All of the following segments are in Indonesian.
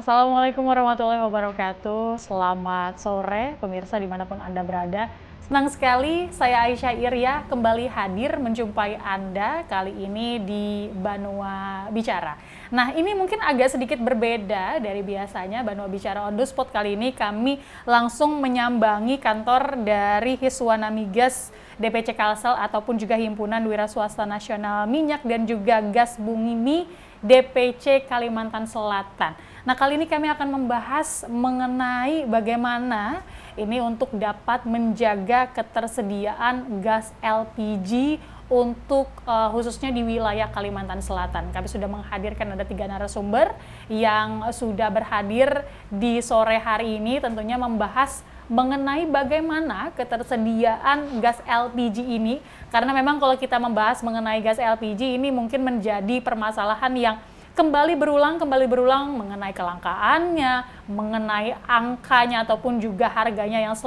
Assalamualaikum warahmatullahi wabarakatuh. Selamat sore pemirsa dimanapun Anda berada. Senang sekali saya Aisyah Iria kembali hadir menjumpai Anda kali ini di Banua Bicara. Nah, ini mungkin agak sedikit berbeda dari biasanya. Banua Bicara on the spot kali ini kami langsung menyambangi kantor dari Hiswana Migas DPC Kalsel ataupun juga Himpunan Wira Swasta Nasional Minyak dan juga Gas Bumi DPC Kalimantan Selatan. Nah, kali ini kami akan membahas mengenai bagaimana ini untuk dapat menjaga ketersediaan gas LPG untuk khususnya di wilayah Kalimantan Selatan. Kami sudah menghadirkan ada 3 narasumber yang sudah berhadir di sore hari ini, tentunya membahas mengenai bagaimana ketersediaan gas LPG ini, karena memang kalau kita membahas mengenai gas LPG ini mungkin menjadi permasalahan yang kembali berulang mengenai kelangkaannya, mengenai angkanya ataupun juga harganya yang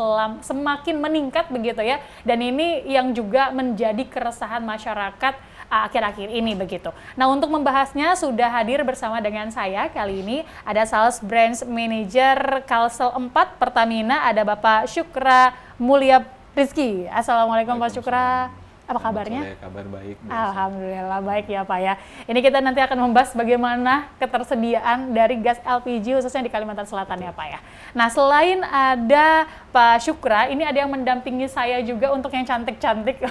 semakin meningkat begitu ya. Dan ini yang juga menjadi keresahan masyarakat akhir-akhir ini begitu. Nah, untuk membahasnya sudah hadir bersama dengan saya kali ini ada Sales Branch Manager Kalsel 4 Pertamina, ada Bapak Syukra Mulia Rizky. Assalamualaikum Pak Syukra. Apa kabarnya? Kabar baik. Alhamdulillah baik ya Pak ya. Ini kita nanti akan membahas bagaimana ketersediaan dari gas LPG khususnya di Kalimantan Selatan ya Pak ya. Nah, selain ada Pak Syukra, ini ada yang mendampingi saya juga untuk yang cantik-cantik.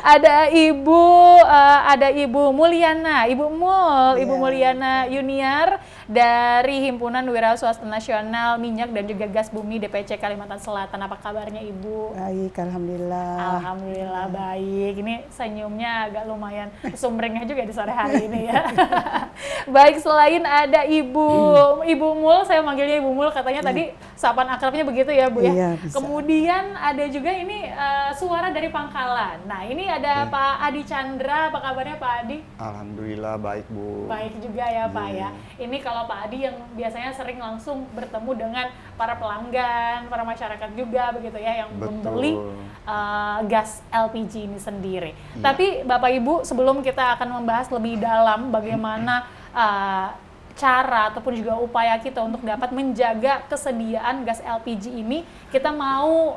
Ada Ibu Mulyana, Ibu Mulyana Yuniar dari Himpunan Wira Swasta Nasional Minyak dan juga Gas Bumi DPC Kalimantan Selatan. Apa kabarnya Ibu? Baik, alhamdulillah. Alhamdulillah baik. Ini senyumnya agak lumayan sumringah juga di sore hari ini ya. Baik, selain ada Ibu Mul, saya manggilnya Ibu Mul, katanya tadi sapaan akrabnya begitu ya Bu ya. Iya, bisa. Kemudian ada juga ini suara dari Pangkalan. Nah, ini ada Pak Adi Chandra. Apa kabarnya Pak Adi? Alhamdulillah baik Bu. Baik juga ya Pak ya. Ini kalau Pak Adi yang biasanya sering langsung bertemu dengan para pelanggan, para masyarakat juga begitu ya yang membeli gas LPG ini sendiri. Tapi Bapak Ibu, sebelum kita akan membahas lebih dalam bagaimana cara ataupun juga upaya kita untuk dapat menjaga kesediaan gas LPG ini, kita mau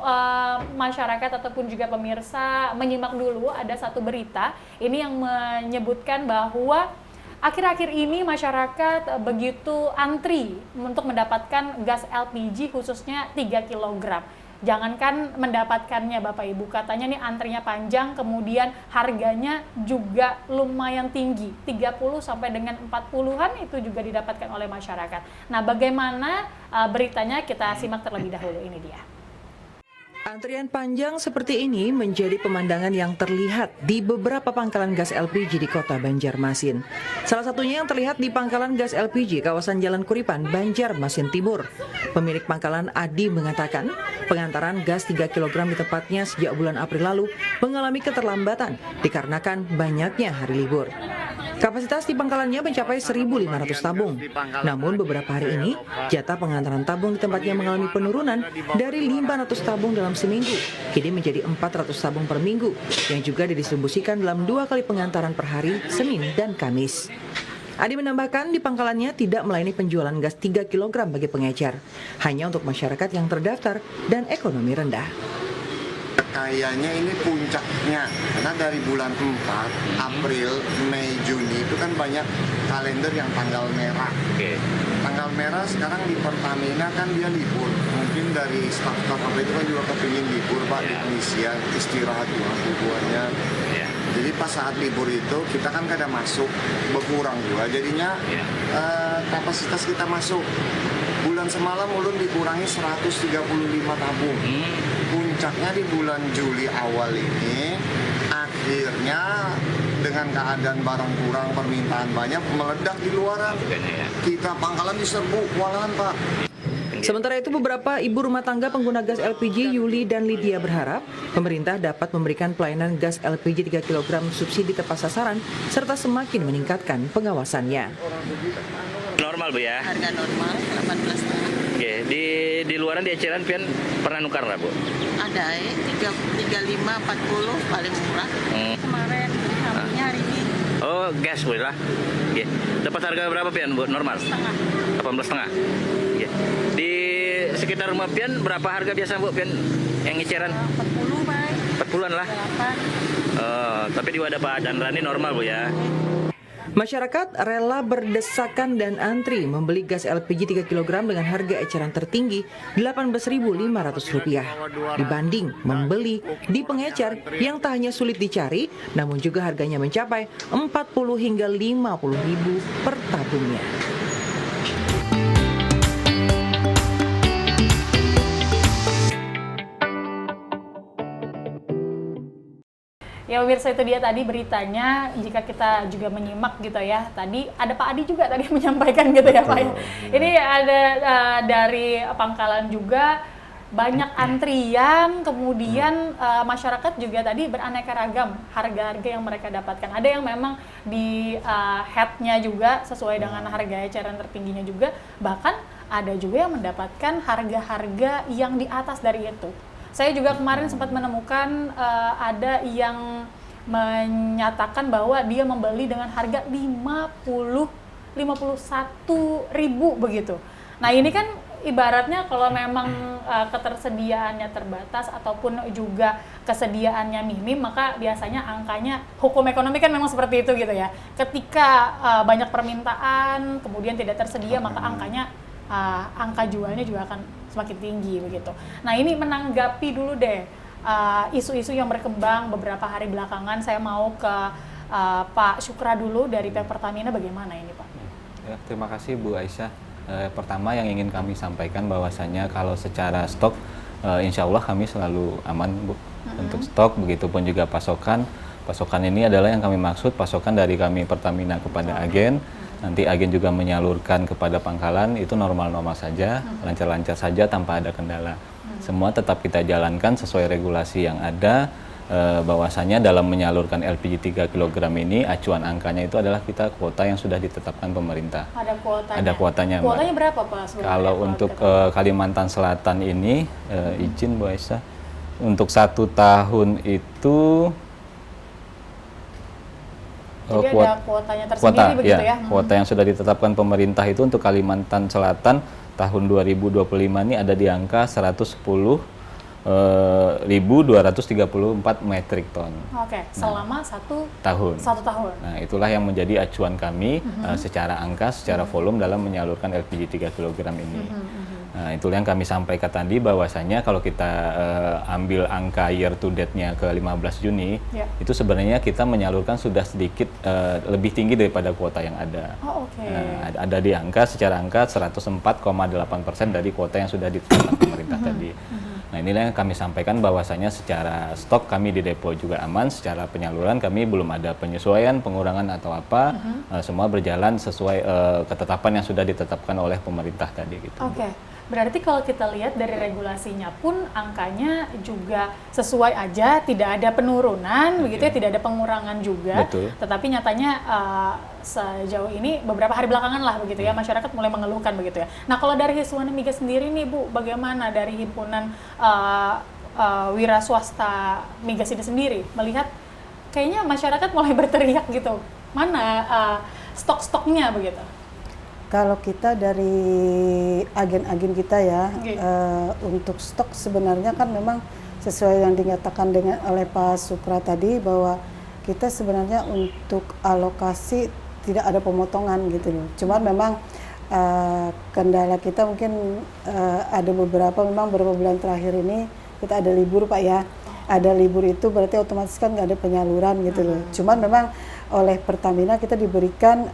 masyarakat ataupun juga pemirsa menyimak dulu ada satu berita ini yang menyebutkan bahwa akhir-akhir ini masyarakat begitu antri untuk mendapatkan gas LPG khususnya 3 kg. Jangankan mendapatkannya Bapak Ibu, katanya nih antrinya panjang, kemudian harganya juga lumayan tinggi, 30 sampai dengan 40-an itu juga didapatkan oleh masyarakat. Nah, bagaimana beritanya kita simak terlebih dahulu, ini dia. Antrian panjang seperti ini menjadi pemandangan yang terlihat di beberapa pangkalan gas LPG di kota Banjarmasin. Salah satunya yang terlihat di pangkalan gas LPG kawasan Jalan Kuripan, Banjarmasin Timur. Pemilik pangkalan Adi mengatakan pengantaran gas 3 kg di tempatnya sejak bulan April lalu mengalami keterlambatan dikarenakan banyaknya hari libur. Kapasitas di pangkalannya mencapai 1.500 tabung. Namun beberapa hari ini, jatah pengantaran tabung di tempatnya mengalami penurunan dari 500 tabung dalam seminggu, kini menjadi 400 tabung per minggu, yang juga didistribusikan dalam 2 kali pengantaran per hari, Senin dan Kamis. Adi menambahkan di pangkalannya tidak melayani penjualan gas 3 kg bagi pengecer, hanya untuk masyarakat yang terdaftar dan ekonomi rendah. Kayaknya ini puncaknya, karena dari bulan 4, April, Mei, Juni itu kan banyak kalender yang tanggal merah. Tanggal merah sekarang di Pertamina kan dia libur. Mungkin dari staf-staf apa itu kan juga kepingin libur Pak, di pengisian, istirahat juga tujuannya. Jadi pas saat libur itu kita kan kadang masuk, berkurang juga. Jadinya kapasitas kita masuk. Bulan semalam ulun dikurangi 135 tabung. Puncaknya di bulan Juli awal ini, akhirnya dengan keadaan barang kurang, permintaan banyak, meledak di luaran. Kita pangkalan diserbu, kewalahan Pak. Sementara itu beberapa ibu rumah tangga pengguna gas LPG Yuli dan Lydia berharap pemerintah dapat memberikan pelayanan gas LPG 3 kg subsidi tepat sasaran serta semakin meningkatkan pengawasannya. Normal Bu ya? Harga normal 18 tahun. Oke, di luaran di eceran pian pernah nukar nggak Bu? Ada 35, 40 paling murah. Kemarin beli hari ini. Oh, gas Bu lah. Nggih. Dapat harga berapa pian Bu normal? 18,5. Nggih. Di sekitar rumah pian berapa harga biasa Bu pian yang eceran? 40 Pak. 40-an lah. 8. Tapi di wadah Pak Danrani normal Bu ya. Masyarakat rela berdesakan dan antri membeli gas LPG 3 kg dengan harga eceran tertinggi Rp18.500 dibanding membeli di pengecer yang tak hanya sulit dicari namun juga harganya mencapai Rp40 hingga Rp50.000 per tabungnya. Ya pemirsa, itu dia tadi beritanya. Jika kita juga menyimak gitu ya, tadi ada Pak Adi juga tadi menyampaikan gitu ya Pak ya. Ini ada dari Pangkalan juga banyak antrian, kemudian masyarakat juga tadi beraneka ragam harga-harga yang mereka dapatkan. Ada yang memang di headnya juga sesuai dengan harga eceran tertingginya juga, bahkan ada juga yang mendapatkan harga-harga yang di atas dari itu. Saya juga kemarin sempat menemukan ada yang menyatakan bahwa dia membeli dengan harga 51.000 begitu. Nah ini kan ibaratnya kalau memang ketersediaannya terbatas ataupun juga kesediaannya minim, maka biasanya angkanya, hukum ekonomi kan memang seperti itu gitu ya. Ketika banyak permintaan kemudian tidak tersedia, maka angka jualnya juga akan semakin tinggi begitu. Nah ini menanggapi dulu deh isu-isu yang berkembang beberapa hari belakangan. Saya mau ke Pak Syukra dulu dari pihak Pertamina, bagaimana ini Pak? Ya, terima kasih Bu Aisyah. Pertama yang ingin kami sampaikan bahwasanya kalau secara stok insya Allah kami selalu aman Bu untuk stok, begitupun juga pasokan. Pasokan ini adalah yang kami maksud pasokan dari kami Pertamina kepada agen. Nanti agen juga menyalurkan kepada Pangkalan, itu normal-normal saja, lancar-lancar saja tanpa ada kendala. Semua tetap kita jalankan sesuai regulasi yang ada, bahwasanya dalam menyalurkan LPG 3 kg ini acuan angkanya itu adalah kita kuota yang sudah ditetapkan pemerintah. Ada kuotanya? Ada kuotanya. Kuotanya berapa Pak? Kalau untuk Kalimantan Selatan ini, izin Bu Aisyah, untuk 1 tahun itu jadi ada kuotanya tersendiri begitu ya? Kuota yang sudah ditetapkan pemerintah itu untuk Kalimantan Selatan tahun 2025 ini ada di angka 110.234 metrik ton. Oke, selama satu tahun. Nah, itulah yang menjadi acuan kami secara angka, secara volume dalam menyalurkan LPG 3 kg ini. Nah, itulah yang kami sampaikan tadi bahwasanya kalau kita ambil angka year to date-nya ke 15 Juni, itu sebenarnya kita menyalurkan sudah sedikit lebih tinggi daripada kuota yang ada. Ada di angka secara angka 104,8% dari kuota yang sudah ditetapkan pemerintah tadi. Nah, inilah yang kami sampaikan bahwasanya secara stok kami di depo juga aman, secara penyaluran kami belum ada penyesuaian, pengurangan atau apa, semua berjalan sesuai ketetapan yang sudah ditetapkan oleh pemerintah tadi gitu. Berarti kalau kita lihat dari regulasinya pun angkanya juga sesuai aja, tidak ada penurunan begitu ya, tidak ada pengurangan juga. Betul. Tetapi nyatanya sejauh ini beberapa hari belakangan lah begitu ya, masyarakat mulai mengeluhkan begitu ya. Nah kalau dari Hiswana Migas sendiri nih Bu, bagaimana dari himpunan wira swasta migas ini sendiri melihat kayaknya masyarakat mulai berteriak gitu, mana stok-stoknya begitu? Kalau kita dari agen-agen kita ya, untuk stok sebenarnya kan memang sesuai yang dinyatakan oleh Pak Supra tadi, bahwa kita sebenarnya untuk alokasi tidak ada pemotongan gitu loh. Cuman memang kendala kita mungkin ada beberapa bulan terakhir ini kita ada libur Pak ya. Ada libur itu berarti otomatis kan nggak ada penyaluran gitu loh. Cuman memang oleh Pertamina kita diberikan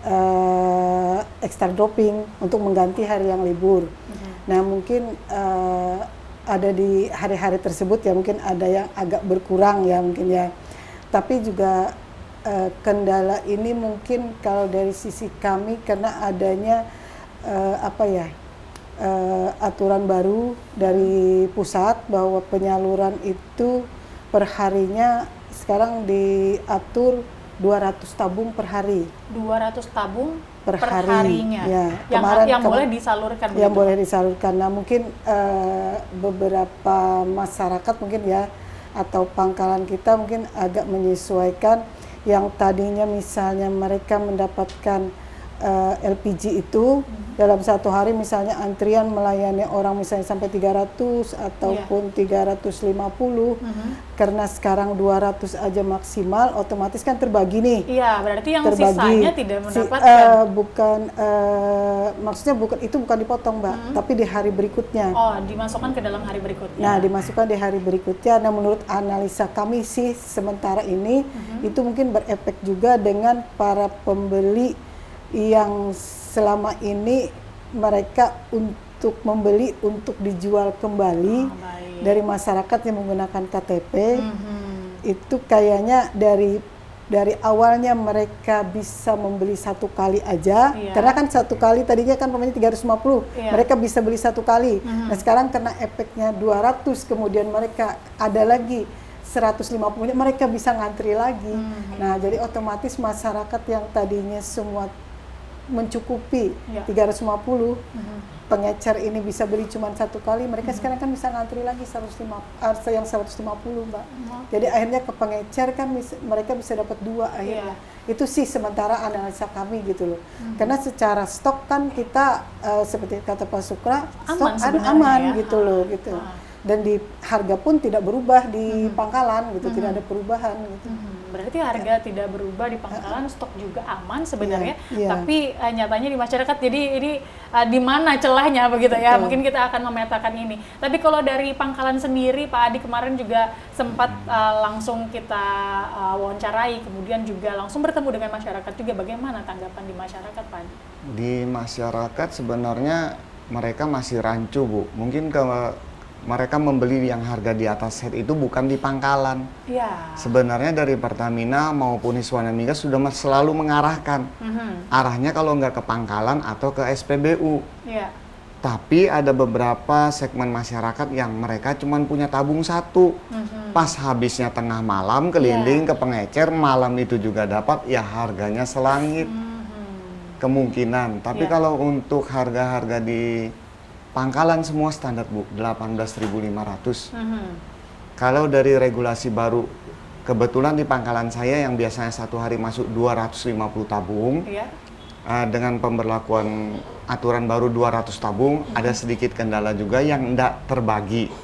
extra dropping untuk mengganti hari yang libur. Nah mungkin ada di hari-hari tersebut ya mungkin ada yang agak berkurang ya mungkin ya. Tapi juga kendala ini mungkin kalau dari sisi kami karena adanya aturan baru dari pusat bahwa penyaluran itu perharinya sekarang diatur 200 tabung per hari. 200 tabung per harinya. Ya. Yang boleh disalurkan. Yang boleh disalurkan. Nah mungkin beberapa masyarakat mungkin ya atau pangkalan kita mungkin agak menyesuaikan yang tadinya misalnya mereka mendapatkan LPG itu dalam satu hari misalnya antrian melayani orang misalnya sampai 300 ataupun 350 karena sekarang 200 aja maksimal, otomatis kan terbagi nih. Iya, berarti yang sisanya tidak mendapatkan. Maksudnya bukan dipotong, Mbak, tapi di hari berikutnya. Oh, dimasukkan ke dalam hari berikutnya. Nah, dimasukkan di hari berikutnya. Nah, menurut analisa kami sih sementara ini itu mungkin berefek juga dengan para pembeli yang selama ini mereka untuk membeli untuk dijual kembali dari masyarakat yang menggunakan KTP. Itu kayaknya dari awalnya mereka bisa membeli satu kali aja, karena kan satu kali tadinya kan pemainnya 350, mereka bisa beli satu kali. Nah sekarang karena efeknya 200, kemudian mereka ada lagi 150, mereka bisa ngantri lagi. Nah jadi otomatis masyarakat yang tadinya semua mencukupi 350, pengecer ini bisa beli cuma satu kali, mereka sekarang kan bisa ngantri lagi 150, Mbak. Jadi akhirnya ke pengecer kan mereka bisa dapat 2 akhirnya. Itu sih sementara analisa kami gitu loh. Karena secara stok kan kita seperti kata Pak Sukra, stok aman gitu loh gitu. Dan di harga pun tidak berubah di pangkalan gitu, tidak ada perubahan gitu. Berarti harga tidak berubah di pangkalan, stok juga aman sebenarnya, tapi nyatanya di masyarakat, jadi ini di mana celahnya begitu ya, mungkin kita akan memetakan ini. Tapi kalau dari pangkalan sendiri, Pak Adi kemarin juga sempat langsung kita wawancarai, kemudian juga langsung bertemu dengan masyarakat juga, bagaimana tanggapan di masyarakat, Pak Adi? Di masyarakat sebenarnya mereka masih rancu, Bu. Mungkin mereka membeli yang harga di atas set itu bukan di pangkalan. Sebenarnya dari Pertamina maupun Hiswana Migas sudah selalu mengarahkan arahnya kalau nggak ke pangkalan atau ke SPBU. Tapi ada beberapa segmen masyarakat yang mereka cuma punya tabung satu. Pas habisnya tengah malam keliling ke pengecer, malam itu juga dapat, ya harganya selangit. Kemungkinan. Tapi kalau untuk harga-harga di pangkalan semua standar, Bu, 18.500. Kalau dari regulasi baru, kebetulan di pangkalan saya yang biasanya satu hari masuk 250 tabung, dengan pemberlakuan aturan baru 200 tabung, ada sedikit kendala juga yang tidak terbagi.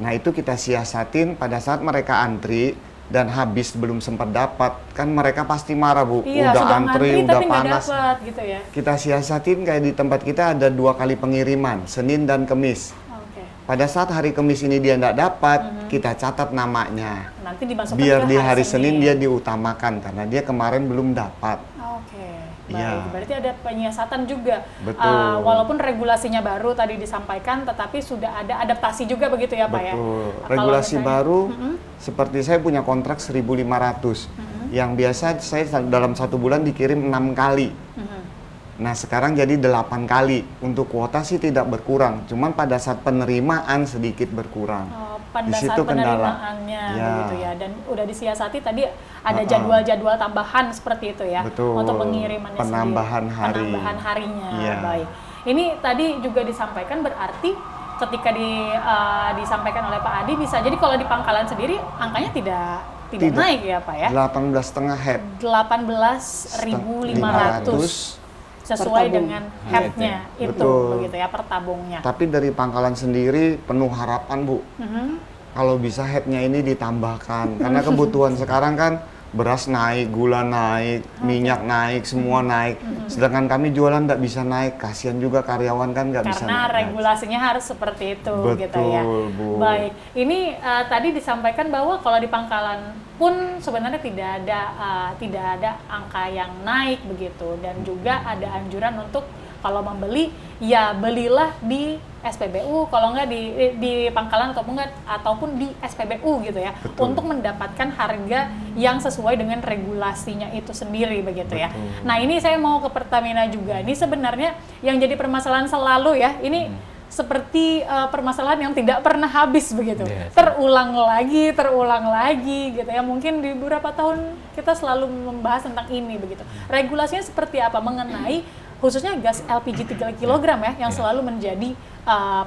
Nah itu kita siasatin pada saat mereka antri, dan habis belum sempat dapat, kan mereka pasti marah, Bu. Udah antri, udah panas. Gitu ya. Kita siasatin kayak di tempat kita ada 2 kali pengiriman, Senin dan Kemis. Pada saat hari Kemis ini dia tidak dapat, kita catat namanya. Nanti dimasukkan biar ke di hari Senin dia diutamakan karena dia kemarin belum dapat. Baik, berarti ada penyiasatan juga. Betul. Walaupun regulasinya baru tadi disampaikan, tetapi sudah ada adaptasi juga begitu ya, Pak ya? Betul. Regulasi baru, seperti saya punya kontrak 1.500. Yang biasa saya dalam 1 bulan dikirim 6 kali. Nah sekarang jadi 8 kali. Untuk kuota sih tidak berkurang, cuman pada saat penerimaan sedikit berkurang. Pada saat penerimaannya begitu ya, dan udah disiasati tadi ada jadwal-jadwal tambahan seperti itu ya. Betul. Untuk pengirimannya penambahan sendiri. Penambahan harinya. Baik. Ini tadi juga disampaikan, berarti ketika disampaikan oleh Pak Adi, bisa jadi kalau di pangkalan sendiri angkanya tidak naik ya, Pak ya? 18,5 head. 18.500 sesuai dengan headnya itu begitu ya, per tabungnya. Tapi dari pangkalan sendiri penuh harapan, Bu. Kalau bisa headnya ini ditambahkan, karena kebutuhan sekarang kan beras naik, gula naik, minyak naik, semua naik. Sedangkan kami jualan nggak bisa naik, kasihan juga karyawan kan nggak bisa naik. Karena regulasinya harus seperti itu. Betul, gitu ya. Bu. Baik, ini tadi disampaikan bahwa kalau di pangkalan pun sebenarnya tidak ada angka yang naik begitu, dan juga ada anjuran untuk kalau membeli ya belilah di SPBU, kalau nggak di pangkalan ataupun di SPBU gitu ya. Betul. Untuk mendapatkan harga yang sesuai dengan regulasinya itu sendiri begitu. Betul. Ya. Nah ini saya mau ke Pertamina juga. Ini sebenarnya yang jadi permasalahan selalu ya. Ini seperti permasalahan yang tidak pernah habis begitu. Terulang lagi gitu ya. Mungkin di beberapa tahun kita selalu membahas tentang ini begitu. Regulasinya seperti apa mengenai khususnya gas LPG 3 kg ya, yang selalu menjadi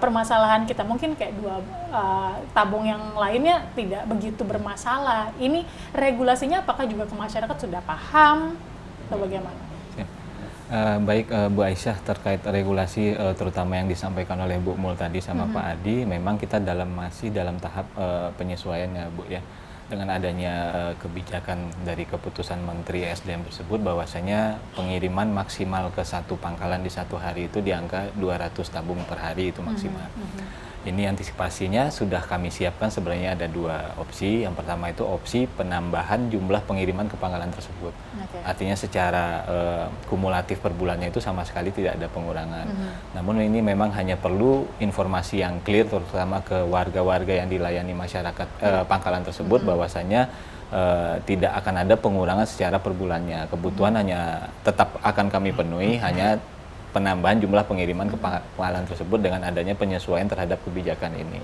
permasalahan kita. Mungkin kayak tabung yang lainnya tidak begitu bermasalah. Ini regulasinya apakah juga ke masyarakat sudah paham atau bagaimana? Baik Bu Aisyah, terkait regulasi terutama yang disampaikan oleh Bu Mul tadi sama Pak Adi, memang kita masih dalam tahap penyesuaian ya Bu ya. Dengan adanya kebijakan dari keputusan Menteri SDM tersebut bahwasanya pengiriman maksimal ke satu pangkalan di satu hari itu di angka 200 tabung per hari itu maksimal. Ini antisipasinya sudah kami siapkan, sebenarnya ada 2 opsi. Yang pertama itu opsi penambahan jumlah pengiriman ke pangkalan tersebut. Artinya secara kumulatif per bulannya itu sama sekali tidak ada pengurangan. Namun ini memang hanya perlu informasi yang clear terutama ke warga-warga yang dilayani masyarakat pangkalan tersebut bahwasanya tidak akan ada pengurangan secara per bulannya. Kebutuhan hanya tetap akan kami penuhi, hanya penambahan jumlah pengiriman ke pangkalan tersebut dengan adanya penyesuaian terhadap kebijakan ini.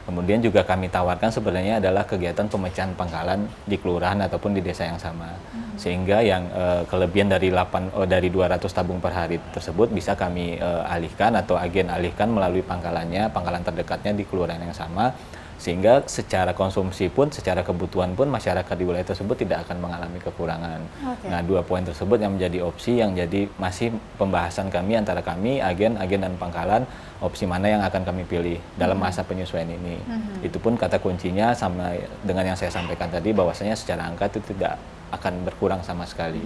Kemudian juga kami tawarkan sebenarnya adalah kegiatan pemecahan pangkalan di kelurahan ataupun di desa yang sama. Sehingga yang kelebihan dari 200 tabung per hari tersebut bisa kami alihkan atau agen alihkan melalui pangkalan terdekatnya di kelurahan yang sama. Sehingga secara konsumsi pun, secara kebutuhan pun masyarakat di wilayah tersebut tidak akan mengalami kekurangan. Nah, 2 poin tersebut yang menjadi opsi yang jadi masih pembahasan kami antara kami, agen dan pangkalan, opsi mana yang akan kami pilih dalam masa penyesuaian ini. Itu pun kata kuncinya sama dengan yang saya sampaikan tadi, bahwasanya secara angka itu tidak akan berkurang sama sekali.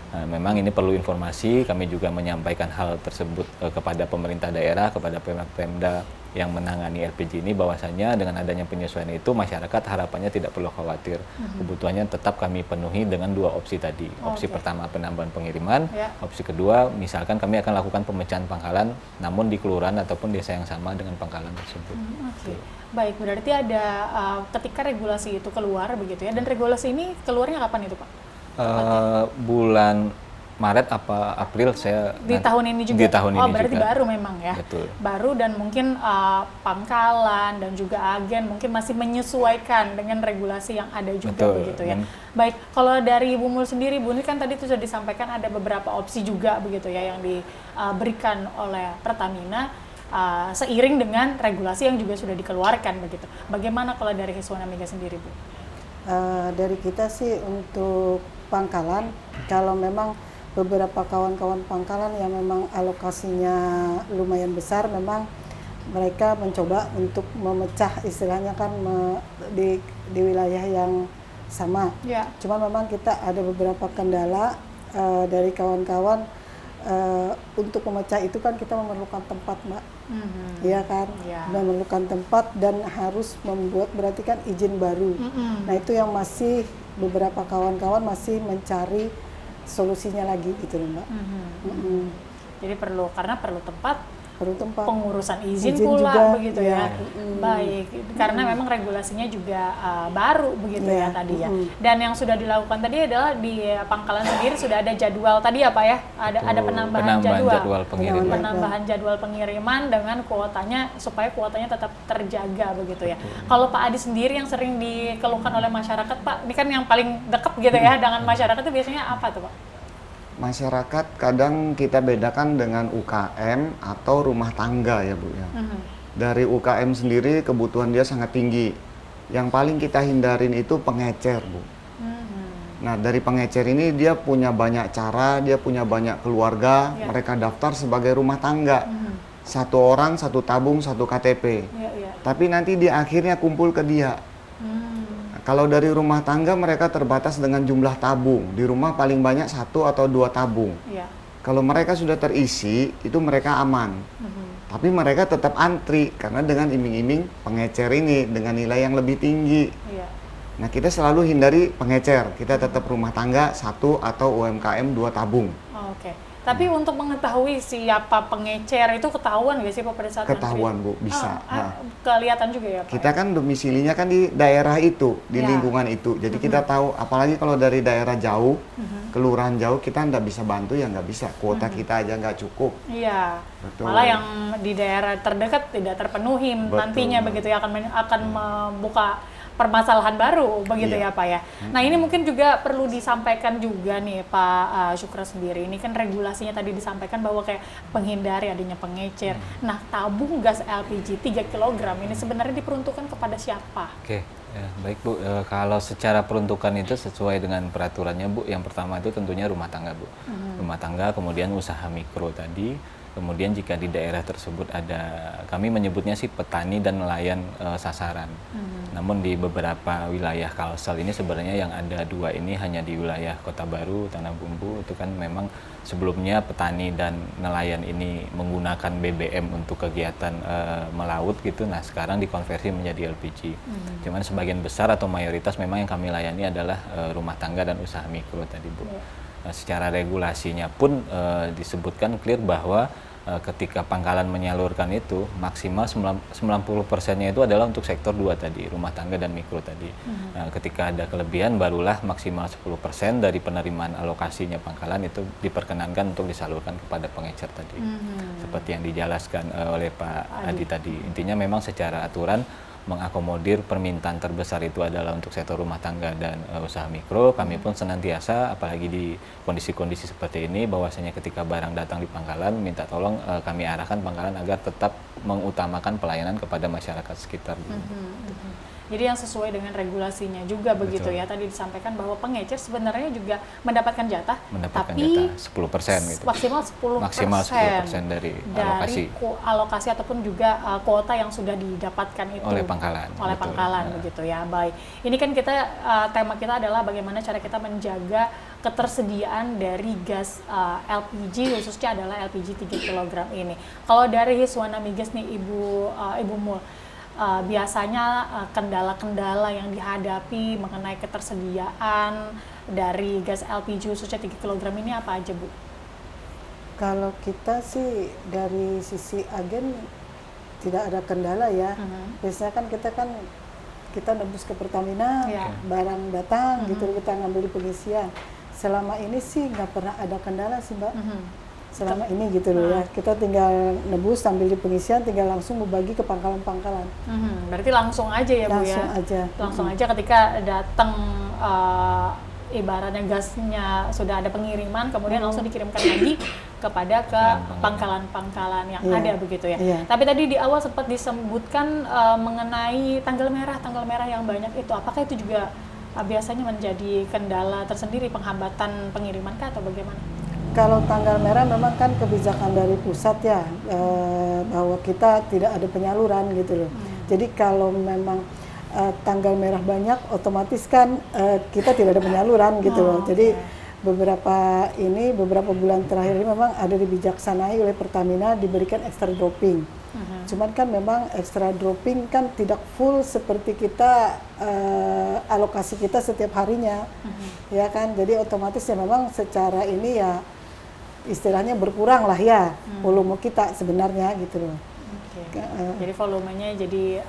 Nah, memang ini perlu informasi, kami juga menyampaikan hal tersebut kepada pemerintah daerah, kepada Pemda yang menangani LPG ini, bahwasanya dengan adanya penyesuaian itu masyarakat harapannya tidak perlu khawatir. Kebutuhannya tetap kami penuhi dengan 2 opsi tadi. Opsi pertama penambahan pengiriman, opsi kedua misalkan kami akan lakukan pemecahan pangkalan namun di kelurahan ataupun desa yang sama dengan pangkalan tersebut. Baik, berarti ada ketika regulasi itu keluar begitu ya, dan regulasi ini keluarnya kapan itu Pak? Bulan Maret apa April saya di tahun ini juga. Di tahun ini berarti juga. baru memang ya. Betul. Baru, dan mungkin pangkalan dan juga agen mungkin masih menyesuaikan dengan regulasi yang ada juga. Betul. Begitu ya. Baik, kalau dari Bu Mul sendiri, Bu, ini kan tadi sudah disampaikan ada beberapa opsi juga begitu ya yang diberikan oleh Pertamina seiring dengan regulasi yang juga sudah dikeluarkan begitu. Bagaimana kalau dari Hiswana Mega sendiri, Bu? Dari kita sih untuk pangkalan, kalau memang beberapa kawan-kawan pangkalan yang memang alokasinya lumayan besar, memang mereka mencoba untuk memecah istilahnya kan di wilayah yang sama. Cuma memang kita ada beberapa kendala dari kawan-kawan untuk memecah itu kan kita memerlukan tempat, Mbak. Iya kan, memerlukan tempat dan harus membuat berarti kan izin baru. Nah itu yang masih beberapa kawan-kawan masih mencari solusinya lagi gitu loh Mbak. Jadi perlu tempat, pengurusan izin pula juga, begitu ya. Baik, karena memang regulasinya juga baru begitu ya tadi ya. Dan yang sudah dilakukan tadi adalah di pangkalan sendiri sudah ada jadwal tadi ya Pak ya. Ada penambahan jadwal pengiriman. Penambahan jadwal pengiriman dengan kuotanya supaya kuotanya tetap terjaga begitu ya. Kalau Pak Adi sendiri yang sering dikeluhkan oleh masyarakat Pak, ini kan yang paling dekat gitu ya dengan masyarakat itu biasanya apa tuh Pak? Masyarakat kadang kita bedakan dengan UKM atau rumah tangga ya Bu ya. Dari UKM sendiri kebutuhan dia sangat tinggi. Yang paling kita hindarin itu pengecer Bu. Nah dari pengecer ini dia punya banyak cara, dia punya banyak keluarga, mereka daftar sebagai rumah tangga. 1 orang 1 tabung 1 KTP. Tapi nanti di akhirnya kumpul ke dia. Kalau dari rumah tangga mereka terbatas dengan jumlah tabung. Di rumah paling banyak 1 atau 2 tabung. Kalau mereka sudah terisi, itu mereka aman. Tapi mereka tetap antri karena dengan iming-iming pengecer ini dengan nilai yang lebih tinggi. Nah kita selalu hindari pengecer. Kita tetap rumah tangga 1 atau UMKM 2 tabung. Tapi untuk mengetahui siapa pengecer itu ketahuan nggak sih Pak pada saat ketahuan Bu, bisa. Kelihatan juga ya Pak? Kita kan domisilinya kan di daerah itu, di lingkungan itu. Jadi kita tahu, apalagi kalau dari daerah jauh, kelurahan jauh, kita nggak bisa bantu ya nggak bisa. Kuota kita aja nggak cukup. Iya. Betul. Malah yang di daerah terdekat tidak terpenuhi nantinya begitu ya, akan membuka permasalahan baru begitu Iya. ya Pak ya. Nah ini mungkin juga perlu disampaikan juga nih Pak Syukra sendiri, ini kan regulasinya tadi disampaikan bahwa kayak menghindari adanya pengecer. Nah tabung gas LPG 3 kg ini sebenarnya diperuntukkan kepada siapa? Oke, ya, baik Bu. Kalau secara peruntukan itu sesuai dengan peraturannya Bu. Yang pertama itu tentunya rumah tangga Bu. Rumah tangga, kemudian usaha mikro tadi. Kemudian jika di daerah tersebut ada, kami menyebutnya sih petani dan nelayan sasaran. Namun di beberapa wilayah Kalsel ini sebenarnya yang ada 2 ini hanya di wilayah Kota Baru, Tanah Bumbu. Itu kan memang sebelumnya petani dan nelayan ini menggunakan BBM untuk kegiatan melaut gitu. Nah sekarang dikonversi menjadi LPG. Cuman sebagian besar atau mayoritas memang yang kami layani adalah rumah tangga dan usaha mikro tadi Bu. Secara regulasinya pun disebutkan clear bahwa ketika pangkalan menyalurkan itu maksimal 90%-nya itu adalah untuk sektor 2 tadi, rumah tangga dan mikro tadi. Ketika ada kelebihan barulah maksimal 10% dari penerimaan alokasinya pangkalan itu diperkenankan untuk disalurkan kepada pengecer tadi. Seperti yang dijelaskan oleh Pak Adi tadi. Intinya memang secara aturan mengakomodir permintaan terbesar itu adalah untuk sektor rumah tangga dan usaha mikro. Kami pun senantiasa, apalagi di kondisi-kondisi seperti ini, bahwasanya ketika barang datang di pangkalan, minta tolong kami arahkan pangkalan agar tetap mengutamakan pelayanan kepada masyarakat sekitar. Jadi yang sesuai dengan regulasinya juga begitu ya. Tadi disampaikan bahwa pengecer sebenarnya juga mendapatkan jatah, Mendapatkan tapi jatah 10% gitu. maksimal 10%, Maksimal 10% dari alokasi. alokasi ataupun juga kuota yang sudah didapatkan itu Oleh pangkalan. oleh Betul. pangkalan begitu ya. Baik, ini kan kita tema kita adalah bagaimana cara kita menjaga ketersediaan dari gas LPG, khususnya adalah LPG 3 kg ini. Kalau dari Hiswana Migas nih Ibu Mul, biasanya kendala-kendala yang dihadapi mengenai ketersediaan dari gas LPG khususnya 3 kg ini apa aja Bu? Kalau kita sih dari sisi agen tidak ada kendala ya. Biasanya kan kita nebus ke Pertamina, Ya. barang datang gitu kita ngambil di pengisian. Selama ini sih nggak pernah ada kendala sih Mbak. Selama ini gitu loh ya, kita tinggal nebus sambil di pengisian, tinggal langsung membagi ke pangkalan-pangkalan. Berarti langsung aja ya Bu Langsung ya? aja. Langsung aja ketika datang ibaratnya gasnya sudah ada pengiriman, kemudian langsung dikirimkan lagi kepada ke pangkalan-pangkalan yang Iya. ada begitu ya. Iya. Tapi tadi di awal sempat disebutkan mengenai tanggal merah yang banyak itu. Apakah itu juga biasanya menjadi kendala tersendiri, penghambatan pengiriman kah atau bagaimana? Kalau tanggal merah memang kan kebijakan dari pusat ya, bahwa kita tidak ada penyaluran gitu loh. Jadi kalau memang tanggal merah banyak, otomatis kan kita tidak ada penyaluran gitu loh. Jadi beberapa bulan terakhir ini memang ada dibijaksanai oleh Pertamina diberikan extra dropping. Cuman kan memang extra dropping kan tidak full seperti kita alokasi kita setiap harinya, ya kan. Jadi otomatis ya memang secara ini ya istilahnya berkurang lah ya volume kita sebenarnya gitu loh. Jadi volumenya jadi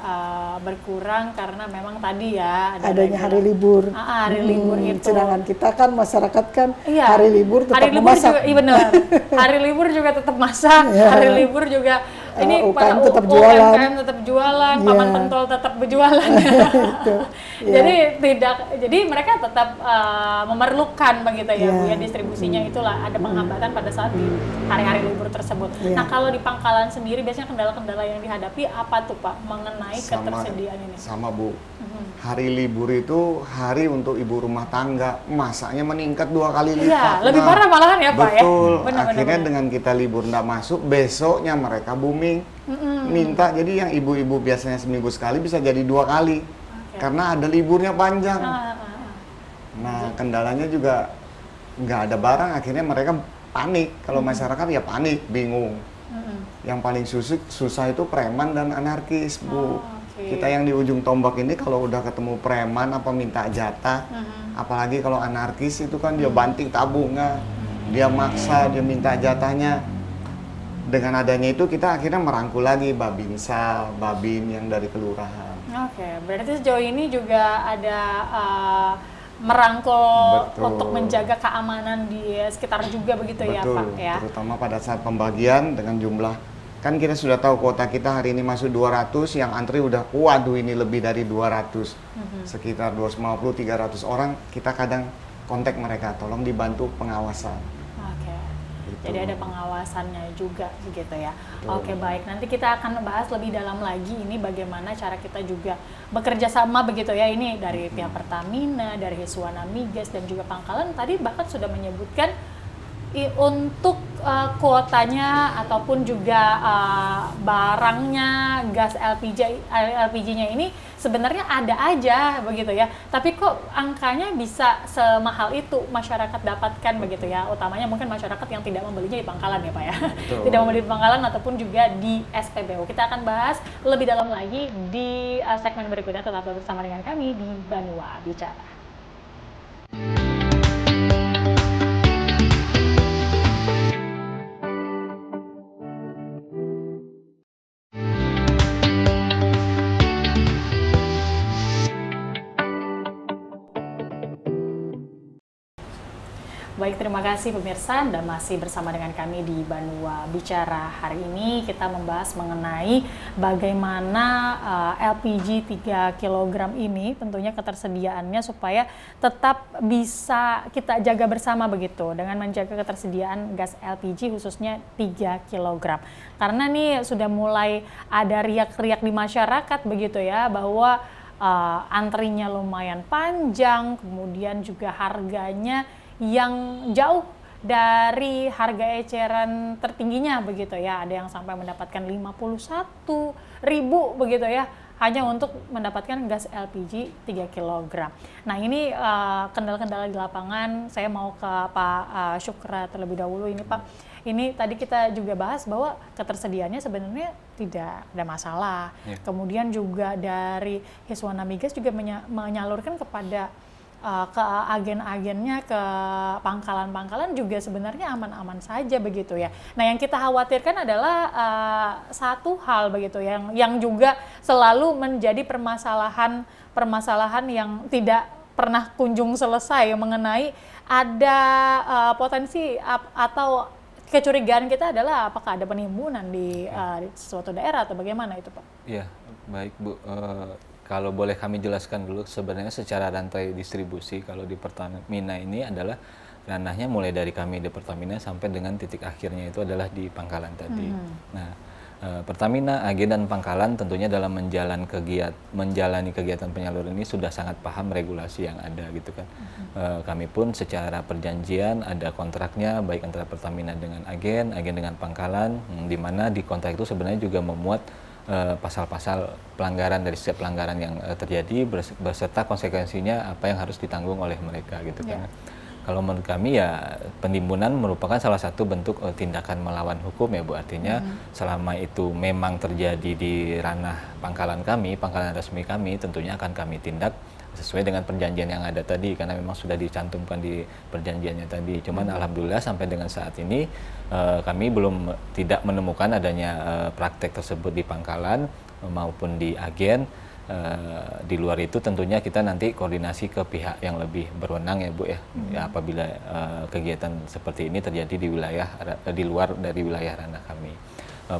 berkurang karena memang tadi ya adanya hari libur. Hari libur itu. Sedangkan kita kan masyarakat kan Iya. hari libur tetap hari libur memasak. juga, iya benar. Hari libur juga tetap masak. Iya. Hari libur juga ini UKM tetap UKM jualan. tetap jualan, Iya. paman pentol tetap berjualan. Itu. Iya. Jadi mereka tetap memerlukan begitu ya Bu Iya. ya, distribusinya itulah ada penghambatan pada saat di hari-hari libur tersebut. Iya. Nah, kalau di pangkalan sendiri biasanya kendala-kendala yang dihadapi apa tuh Pak mengenai ketersediaan ini? Sama Bu. Hari libur itu hari untuk ibu rumah tangga, masaknya meningkat 2 kali lipat. Iya, lebih parah malahan ya Pak ya. Betul. Benar, Akhirnya benar. dengan kita libur nggak masuk, besoknya mereka booming. Minta, jadi yang ibu-ibu biasanya seminggu sekali bisa jadi 2 kali. Karena ada liburnya panjang. Nah, kendalanya juga nggak ada barang, akhirnya mereka panik. Kalau masyarakat ya panik, bingung. Yang paling susah itu preman dan anarkis, Bu. Kita yang di ujung tombak ini kalau udah ketemu preman apa minta jatah, apalagi kalau anarkis itu kan dia banting tabungan, dia maksa, dia minta jatahnya. Dengan adanya itu kita akhirnya merangkul lagi Babinsa, Babin yang dari kelurahan. Oke, berarti sejauh ini juga ada merangkul Betul. untuk menjaga keamanan di sekitar juga begitu ya Betul, Pak ya. terutama pada saat pembagian dengan jumlah Kan kita sudah tahu kuota kita hari ini masuk 200, yang antri udah waduh ini lebih dari 200. Sekitar 250-300 orang, kita kadang kontak mereka, tolong dibantu pengawasan. Oke. Gitu. Jadi ada pengawasannya juga gitu ya. Betul. Oke, baik. Nanti kita akan bahas lebih dalam lagi ini bagaimana cara kita juga bekerja sama begitu ya. Ini dari pihak Pertamina, dari Hiswana Migas dan juga Pangkalan tadi bahkan sudah menyebutkan untuk kuotanya ataupun juga barangnya gas LPG-nya ini sebenarnya ada aja begitu ya. Tapi kok angkanya bisa semahal itu masyarakat dapatkan begitu ya. Utamanya mungkin masyarakat yang tidak membelinya di Pangkalan ya Pak ya. Betul. Tidak membeli di Pangkalan ataupun juga di SPBU. Kita akan bahas lebih dalam lagi di segmen berikutnya. Tetap bersama dengan kami di Banua Bicara. Baik, terima kasih pemirsa, Anda masih bersama dengan kami di Banua Bicara. Hari ini kita membahas mengenai bagaimana LPG 3 kg ini tentunya ketersediaannya supaya tetap bisa kita jaga bersama begitu dengan menjaga ketersediaan gas LPG khususnya 3 kg. Karena nih sudah mulai ada riak-riak di masyarakat begitu ya bahwa antrinya lumayan panjang, kemudian juga harganya yang jauh dari harga eceran tertingginya begitu ya. Ada yang sampai mendapatkan 51.000 begitu ya, hanya untuk mendapatkan gas LPG 3 kg. Nah ini kendala-kendala di lapangan. Saya mau ke Pak Syukra terlebih dahulu ini Pak. Ini tadi kita juga bahas bahwa ketersediaannya sebenarnya tidak ada masalah. Kemudian juga dari Hiswana Migas juga menyalurkan kepada ke agen-agennya, ke pangkalan-pangkalan juga sebenarnya aman-aman saja begitu ya. Nah yang kita khawatirkan adalah satu hal begitu yang juga selalu menjadi permasalahan yang tidak pernah kunjung selesai mengenai ada potensi atau kecurigaan kita adalah apakah ada penimbunan di suatu daerah atau bagaimana itu Pak? Iya, baik Bu. Kalau boleh kami jelaskan dulu, sebenarnya secara rantai distribusi kalau di Pertamina ini adalah ranahnya mulai dari kami di Pertamina sampai dengan titik akhirnya itu adalah di Pangkalan tadi. Nah, Pertamina, agen dan Pangkalan tentunya dalam menjalani kegiatan penyaluran ini sudah sangat paham regulasi yang ada gitu kan. Kami pun secara perjanjian ada kontraknya baik antara Pertamina dengan agen dengan Pangkalan, di mana di kontrak itu sebenarnya juga memuat pasal-pasal pelanggaran dari setiap pelanggaran yang terjadi beserta konsekuensinya apa yang harus ditanggung oleh mereka gitu kan. Kalau menurut kami ya penimbunan merupakan salah satu bentuk tindakan melawan hukum ya Bu. Artinya selama itu memang terjadi di ranah pangkalan kami, pangkalan resmi kami, tentunya akan kami tindak sesuai dengan perjanjian yang ada tadi karena memang sudah dicantumkan di perjanjiannya tadi. Cuman alhamdulillah sampai dengan saat ini kami belum tidak menemukan adanya praktek tersebut di pangkalan maupun di agen. Di luar itu tentunya kita nanti koordinasi ke pihak yang lebih berwenang ya Bu ya. Apabila kegiatan seperti ini terjadi di luar dari wilayah ranah kami.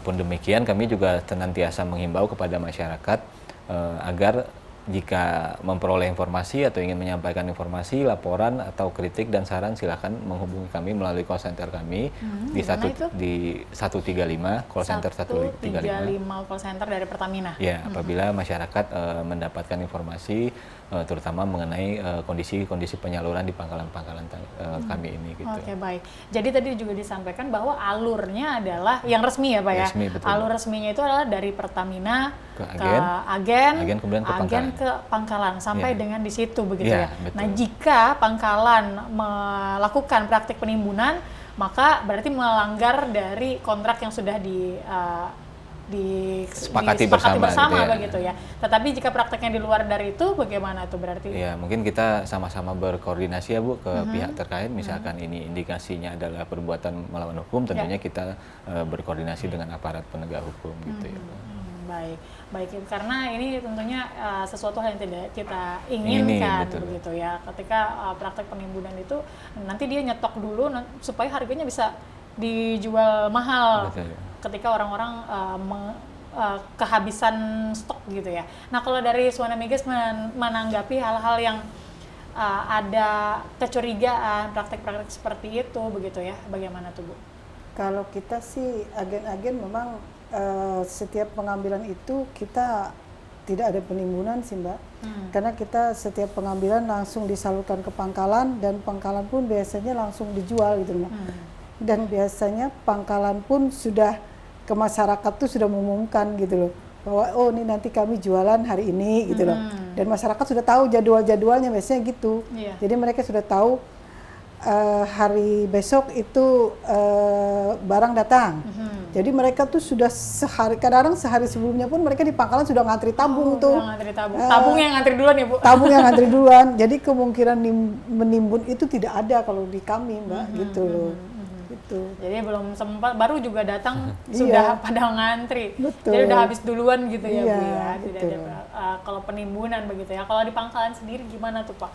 Pun demikian kami juga senantiasa menghimbau kepada masyarakat agar jika memperoleh informasi atau ingin menyampaikan informasi, laporan atau kritik dan saran silakan menghubungi kami melalui call center kami di 135 call center 135 call center dari Pertamina. Ya, apabila masyarakat mendapatkan informasi terutama mengenai kondisi penyaluran di pangkalan-pangkalan kami ini gitu. Oke, baik. Jadi tadi juga disampaikan bahwa alurnya adalah yang resmi ya Pak ya. Resmi, betul. Alur resminya itu adalah dari Pertamina ke agen kemudian ke pangkalan sampai dengan di situ begitu ya. Betul. Nah, jika pangkalan melakukan praktik penimbunan, maka berarti melanggar dari kontrak yang sudah disepakati bersama gitu ya. Begitu ya. Tetapi jika prakteknya di luar dari itu, bagaimana itu berarti? Ya, mungkin kita sama-sama berkoordinasi ya Bu ke pihak terkait. Misalkan ini indikasinya adalah perbuatan melawan hukum, tentunya kita berkoordinasi dengan aparat penegak hukum gitu ya. Baik, karena ini tentunya sesuatu hal yang tidak kita inginkan begitu ya. Ketika praktek penimbunan itu nanti dia nyetok dulu supaya harganya bisa dijual mahal. Betul. Ketika orang-orang kehabisan stok gitu ya. Nah, kalau dari Suwana Migas menanggapi hal-hal yang ada kecurigaan, praktek-praktek seperti itu begitu ya, bagaimana tuh Bu? Kalau kita sih agen-agen memang setiap pengambilan itu kita tidak ada penimbunan sih Mbak, karena kita setiap pengambilan langsung disalurkan ke pangkalan dan pangkalan pun biasanya langsung dijual gitu Mbak. Dan biasanya pangkalan pun sudah ke masyarakat tuh sudah mengumumkan gitu loh, bahwa oh ini nanti kami jualan hari ini gitu loh. Dan masyarakat sudah tahu jadwal-jadwalnya biasanya gitu. Jadi mereka sudah tahu hari besok itu barang datang. Jadi mereka tuh sudah kadang sehari sebelumnya pun mereka di pangkalan sudah ngantri tabung tuh. Ngantri tabung. Tabung yang ngantri duluan ya Bu? Tabung yang ngantri duluan. Jadi kemungkinan menimbun itu tidak ada kalau di kami Mbak, gitu loh. Gitu. Jadi belum sempat, baru juga datang sudah pada ngantri. Betul. Jadi udah habis duluan gitu ya Bu ya. Tidak betul. ada kalau penimbunan begitu ya. Kalau di pangkalan sendiri gimana tuh Pak?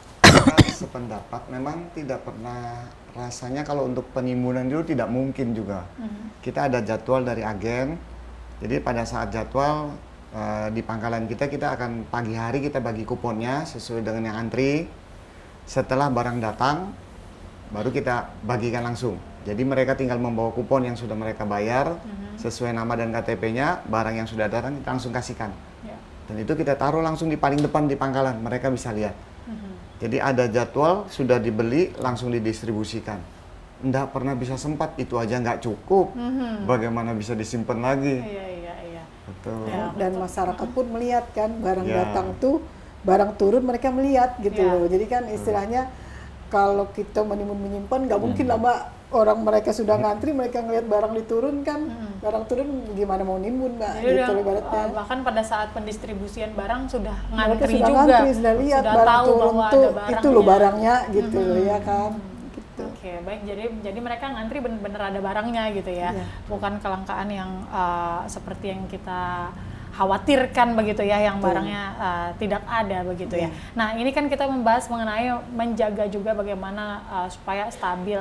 Sependapat, memang tidak pernah, rasanya kalau untuk penimbunan dulu tidak mungkin juga. Kita ada jadwal dari agen, jadi pada saat jadwal di pangkalan kita akan pagi hari kita bagi kuponnya sesuai dengan yang antri. Setelah barang datang, baru kita bagikan langsung. Jadi mereka tinggal membawa kupon yang sudah mereka bayar, sesuai nama dan KTP-nya, barang yang sudah datang kita langsung kasihkan. Dan itu kita taruh langsung di paling depan di pangkalan, mereka bisa lihat. Jadi ada jadwal, sudah dibeli, langsung didistribusikan. Nggak pernah bisa sempat, itu aja nggak cukup. Bagaimana bisa disimpan lagi? Iya. Betul. Dan masyarakat pun melihat kan, barang datang tuh, barang turun mereka melihat gitu loh. Jadi kan istilahnya, kalau kita menyimpan, nggak mungkin lama orang mereka sudah ngantri, mereka ngelihat barang diturun kan, barang turun gimana mau nimbun Mbak, jadi gitu ibaratnya. bahkan pada saat pendistribusian barang sudah Mereka ngantri sudah juga, ngantri, sudah lihat barang tahu turun bahwa tuh, ada barangnya. itu loh barangnya gitu loh ya kan. Gitu. Oke, baik. Jadi mereka ngantri bener-bener ada barangnya gitu ya, bukan kelangkaan yang seperti yang kita khawatirkan begitu ya, yang barangnya tidak ada begitu ya. Nah, ini kan kita membahas mengenai menjaga juga bagaimana supaya stabil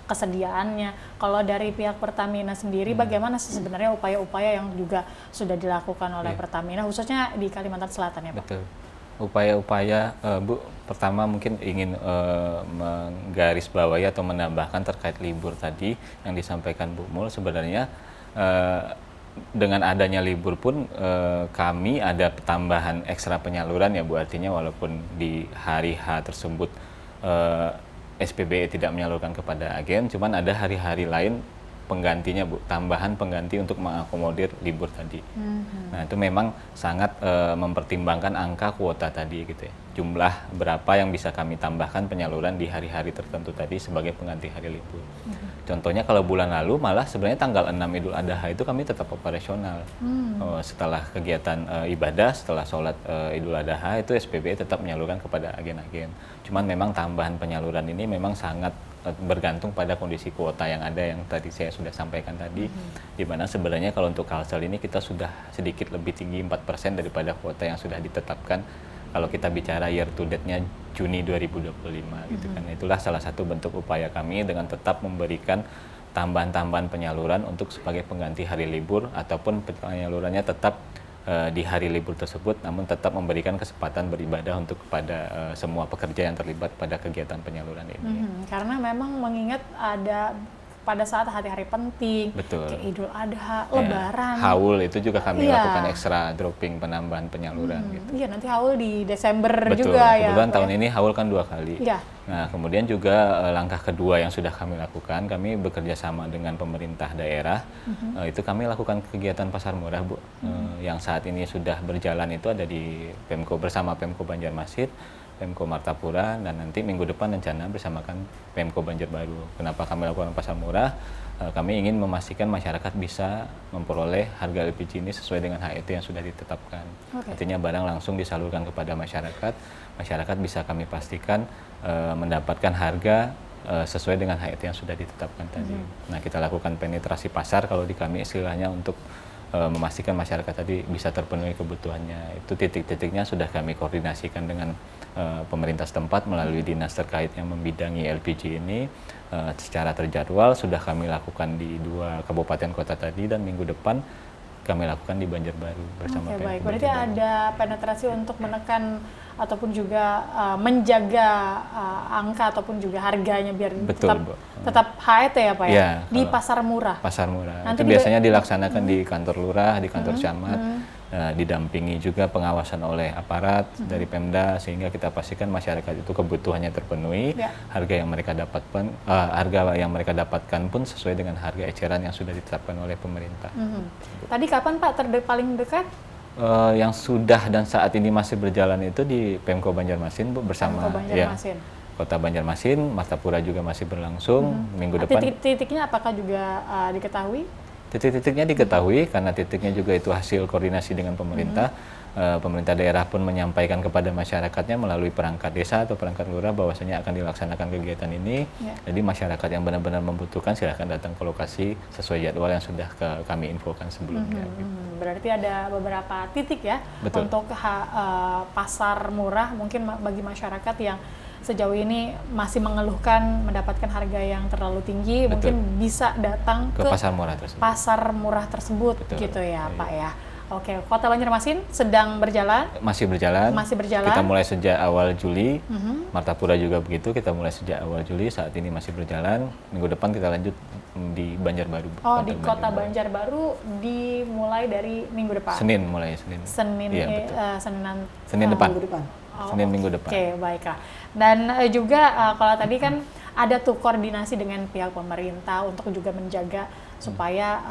kesediaannya. Kalau dari pihak Pertamina sendiri, bagaimana sih sebenarnya upaya-upaya yang juga sudah dilakukan oleh Pertamina, khususnya di Kalimantan Selatan ya Pak? Betul. Upaya-upaya, Bu, pertama mungkin ingin menggarisbawahi atau menambahkan terkait libur tadi yang disampaikan Bu Mul. Sebenarnya dengan adanya libur pun kami ada tambahan ekstra penyaluran ya Bu, artinya walaupun di hari H tersebut SPBE tidak menyalurkan kepada agen, cuman ada hari-hari lain penggantinya Bu, tambahan pengganti untuk mengakomodir libur tadi. Nah itu memang sangat mempertimbangkan angka kuota tadi gitu ya, jumlah berapa yang bisa kami tambahkan penyaluran di hari-hari tertentu tadi sebagai pengganti hari libur. Contohnya kalau bulan lalu malah sebenarnya tanggal 6 Idul Adha itu kami tetap operasional. Setelah kegiatan ibadah, setelah sholat Idul Adha itu SPBE tetap menyalurkan kepada agen-agen. Cuman memang tambahan penyaluran ini memang sangat bergantung pada kondisi kuota yang ada yang tadi saya sudah sampaikan tadi, di mana sebenarnya kalau untuk Kalsel ini kita sudah sedikit lebih tinggi 4% daripada kuota yang sudah ditetapkan kalau kita bicara year to date-nya Juni 2025 gitu kan. Itulah salah satu bentuk upaya kami dengan tetap memberikan tambahan-tambahan penyaluran untuk sebagai pengganti hari libur, ataupun penyalurannya tetap di hari libur tersebut, namun tetap memberikan kesempatan beribadah untuk kepada semua pekerja yang terlibat pada kegiatan penyaluran ini. Karena memang mengingat ada pada saat hari-hari penting, kayak Idul Adha, Lebaran. Haul itu juga kami lakukan ekstra dropping penambahan penyaluran gitu. Iya, nanti haul di Desember Betul, juga ya. Kebetulan tahun ini haul kan 2 kali. Iya. Nah, kemudian juga langkah kedua yang sudah kami lakukan, kami bekerja sama dengan pemerintah daerah. Itu kami lakukan kegiatan pasar murah, Bu. Yang saat ini sudah berjalan itu ada di Pemko bersama Pemko Banjarmasin, Pemko Martapura, dan nanti minggu depan rencana bersamakan Pemko Banjarbaru. Kenapa kami lakukan pasar murah? Kami ingin memastikan masyarakat bisa memperoleh harga LPG ini sesuai dengan HET yang sudah ditetapkan. Artinya barang langsung disalurkan kepada masyarakat, masyarakat bisa kami pastikan mendapatkan harga sesuai dengan HET yang sudah ditetapkan tadi. Nah, kita lakukan penetrasi pasar kalau di kami istilahnya untuk memastikan masyarakat tadi bisa terpenuhi kebutuhannya. Itu titik-titiknya sudah kami koordinasikan dengan pemerintah setempat melalui dinas terkait yang membidangi LPG ini. secara terjadwal sudah kami lakukan di 2 kabupaten kota tadi, dan minggu depan kami lakukan di Banjarbaru bersama Oke, Pemko baik. Berarti Banjarbaru. ada penetrasi untuk menekan ataupun juga menjaga angka ataupun juga harganya biar Betul, tetap Bu. tetap HET ya Pak ya, Iya, di kalau pasar murah. Pasar murah. Nanti Itu biasanya dilaksanakan di kantor lurah, di kantor camat, didampingi juga pengawasan oleh aparat dari Pemda, sehingga kita pastikan masyarakat itu kebutuhannya terpenuhi, Ya. harga yang mereka dapatkan pun sesuai dengan harga eceran yang sudah ditetapkan oleh pemerintah. Tadi kapan Pak paling dekat? Yang sudah dan saat ini masih berjalan itu di Pemko Banjarmasin, Bu, bersama Pemko Banjarmasin. Kota Banjarmasin, Martapura juga masih berlangsung minggu depan. Titik-titiknya apakah juga diketahui? Titik-titiknya diketahui karena titiknya juga itu hasil koordinasi dengan pemerintah. Pemerintah daerah pun menyampaikan kepada masyarakatnya melalui perangkat desa atau perangkat lurah bahwasanya akan dilaksanakan kegiatan ini. Ya. Jadi masyarakat yang benar-benar membutuhkan silahkan datang ke lokasi sesuai jadwal yang sudah kami infokan sebelumnya. Berarti ada beberapa titik ya. Betul. Untuk pasar murah mungkin bagi masyarakat yang sejauh ini masih mengeluhkan mendapatkan harga yang terlalu tinggi, Betul. mungkin bisa datang Ke ke pasar murah tersebut. pasar murah tersebut. Betul. Gitu ya Iya. Pak ya. Oke, Kota Banjarmasin sedang berjalan. Masih berjalan. Masih berjalan. Kita mulai sejak awal Juli. Martapura juga begitu. Kita mulai sejak awal Juli. Saat ini masih berjalan. Minggu depan kita lanjut di Banjarbaru. Oh, di kantor Kota Banjarbaru. Banjarbaru dimulai dari minggu depan. Senin mulai Senin. Senin, Iya, betul. Senin Depan. Minggu depan. Senin minggu depan. Oke, baiklah. Dan juga kalau tadi kan ada tuh koordinasi dengan pihak pemerintah untuk juga menjaga supaya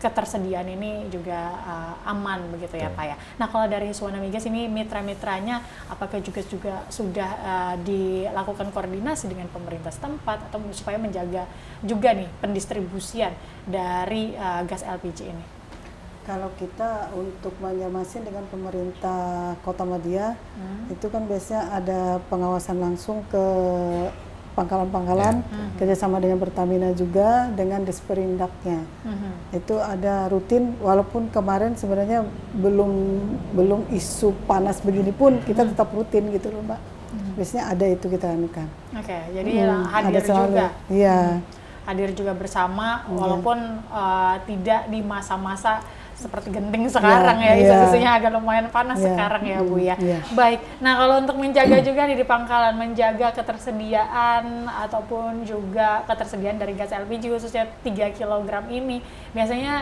ketersediaan ini juga aman begitu ya Pak ya. Nah, kalau dari Suwana Migas ini mitra-mitranya apakah juga sudah dilakukan koordinasi dengan pemerintah setempat atau supaya menjaga juga nih pendistribusian dari gas LPG ini? Kalau kita untuk Banjarmasin dengan pemerintah Kota Madia, itu kan biasanya ada pengawasan langsung ke pangkalan-pangkalan, kerjasama dengan Pertamina juga, dengan Disperindaknya. Itu ada rutin, walaupun kemarin sebenarnya belum isu panas begini pun, kita tetap rutin gitu loh Mbak. Biasanya ada itu kita lakukan. Oke, jadi hadir ada selalu. juga. Iya. Hadir juga bersama, walaupun tidak di masa-masa seperti genting sekarang ya, isu-isunya agak lumayan panas sekarang ya Bu ya. Baik, nah kalau untuk menjaga juga nih di pangkalan, menjaga ketersediaan ataupun juga ketersediaan dari gas LPG khususnya 3 kg ini, biasanya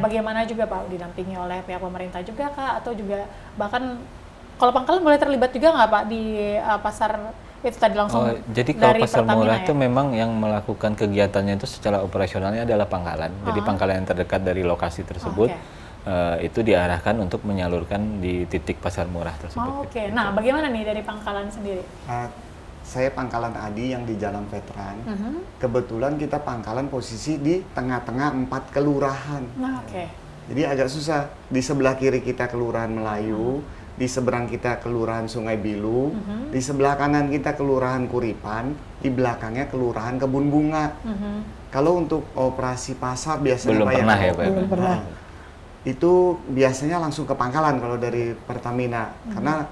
bagaimana juga Pak, didampingi oleh pihak pemerintah juga kah, atau juga bahkan kalau pangkalan boleh terlibat juga nggak Pak di pasar itu tadi langsung jadi kalau dari pasar Pertamina murah ya? itu memang yang melakukan kegiatannya itu secara operasionalnya adalah pangkalan. Jadi pangkalan yang terdekat dari lokasi tersebut itu diarahkan untuk menyalurkan di titik pasar murah tersebut. Oke, nah bagaimana nih dari pangkalan sendiri? Saya pangkalan Adi yang di Jalan Veteran. Kebetulan kita pangkalan posisi di tengah-tengah 4 kelurahan. Nah, oke. Jadi agak susah. Di sebelah kiri kita Kelurahan Melayu, di seberang kita Kelurahan Sungai Bilu, di sebelah kanan kita Kelurahan Kuripan, di belakangnya Kelurahan Kebun Bunga. Kalau untuk operasi pasar biasanya Belum Pak, pernah ya, Pak? Belum pernah. Itu biasanya langsung ke pangkalan kalau dari Pertamina. Karena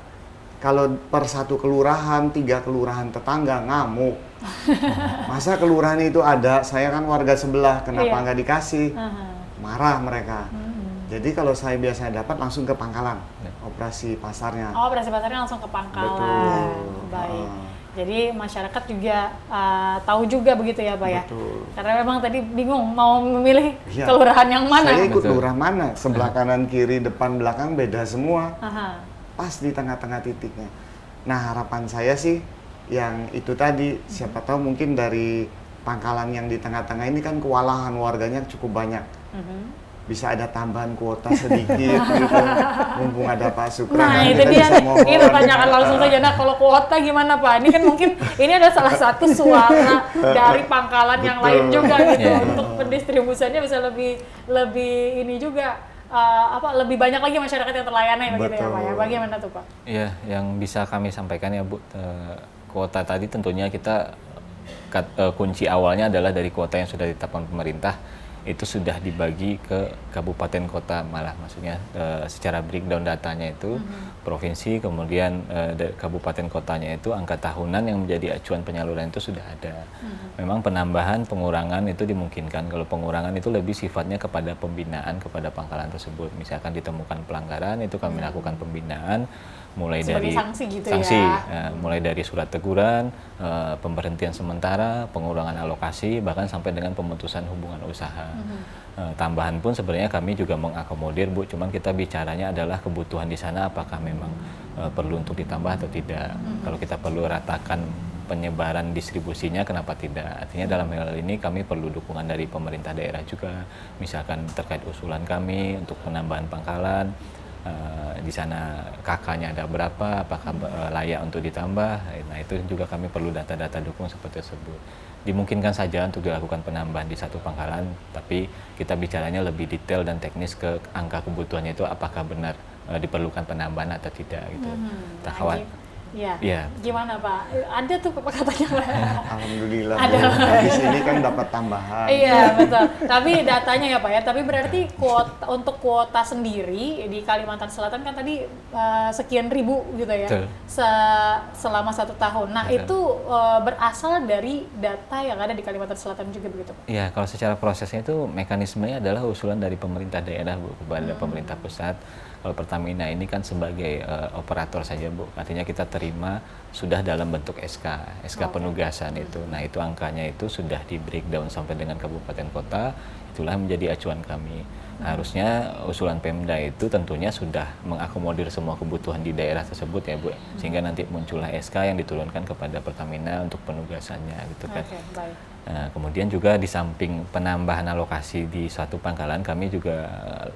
kalau per satu kelurahan, 3 kelurahan tetangga ngamuk. Masa kelurahan itu ada, saya kan warga sebelah, kenapa nggak dikasih? Marah mereka. Jadi kalau saya biasanya dapat langsung ke pangkalan, operasi pasarnya. Oh, operasi pasarnya langsung ke pangkalan. Betul. Baik. Jadi masyarakat juga tahu juga begitu ya Pak ya? Betul. Karena memang tadi bingung mau memilih Iya. kelurahan yang mana. Saya ikut Betul. lurah mana, sebelah kanan, kiri, depan, belakang beda semua. Aha. Pas di tengah-tengah titiknya. Nah harapan saya sih yang itu tadi, siapa tahu mungkin dari pangkalan yang di tengah-tengah ini kan kewalahan warganya cukup banyak. Bisa ada tambahan kuota sedikit gitu, mumpung ada Pak Sukra. Nah, kan itu kita dia bisa nih. mohon. Ini tanyakan langsung saja. Nah, kalau kuota gimana Pak? Ini kan mungkin ini ada salah satu suara dari pangkalan yang lain juga gitu untuk pendistribusiannya bisa lebih ini juga lebih banyak lagi masyarakat yang terlayani begitu ya Pak ya. Bagaimana tuh Pak? Iya, yang bisa kami sampaikan ya Bu, kuota tadi tentunya kita kunci awalnya adalah dari kuota yang sudah ditetapkan pemerintah. itu sudah dibagi ke kabupaten kota, malah maksudnya secara breakdown datanya itu provinsi, kemudian kabupaten kotanya itu angka tahunan yang menjadi acuan penyaluran itu sudah ada. Memang penambahan pengurangan itu dimungkinkan. Kalau pengurangan itu lebih sifatnya kepada pembinaan kepada pangkalan tersebut. Misalkan ditemukan pelanggaran itu kami lakukan pembinaan, mulai Sebagai dari sanksi gitu ya. mulai dari surat teguran, pemberhentian sementara, pengurangan alokasi, bahkan sampai dengan pemutusan hubungan usaha. Tambahan pun sebenarnya kami juga mengakomodir, Bu, cuman kita bicaranya adalah kebutuhan di sana apakah memang perlu untuk ditambah atau tidak. Kalau kita perlu ratakan penyebaran distribusinya, kenapa tidak? Artinya dalam hal ini kami perlu dukungan dari pemerintah daerah juga, misalkan terkait usulan kami untuk penambahan pangkalan. Di sana kakaknya ada berapa, apakah layak untuk ditambah. Nah, itu juga kami perlu data-data dukung seperti tersebut. Dimungkinkan saja untuk dilakukan penambahan di satu pangkalan, tapi kita bicaranya lebih detail dan teknis ke angka kebutuhannya itu apakah benar diperlukan penambahan atau tidak gitu. Iya. Gimana Pak? Ada tuh katanya. Alhamdulillah, Ada. Bu. Di sini kan dapat tambahan. Iya betul. Tapi datanya ya Pak ya. Tapi berarti untuk kuota sendiri di Kalimantan Selatan kan tadi sekian ribu gitu ya. Selama 1 tahun. Nah Betul. itu berasal dari data yang ada di Kalimantan Selatan juga begitu Pak? Iya, kalau secara prosesnya itu mekanismenya adalah usulan dari pemerintah daerah, Bu, kepada pemerintah pusat. Kalau Pertamina ini kan sebagai operator saja, Bu. Artinya kita terima sudah dalam bentuk SK penugasan itu. Nah, itu angkanya itu sudah di breakdown sampai dengan kabupaten kota. Itulah menjadi acuan kami. Harusnya usulan Pemda itu tentunya sudah mengakomodir semua kebutuhan di daerah tersebut ya, Bu. Sehingga nanti muncullah SK yang diturunkan kepada Pertamina untuk penugasannya gitu kan. Oke, baik. Nah, kemudian juga di samping penambahan alokasi di suatu pangkalan, kami juga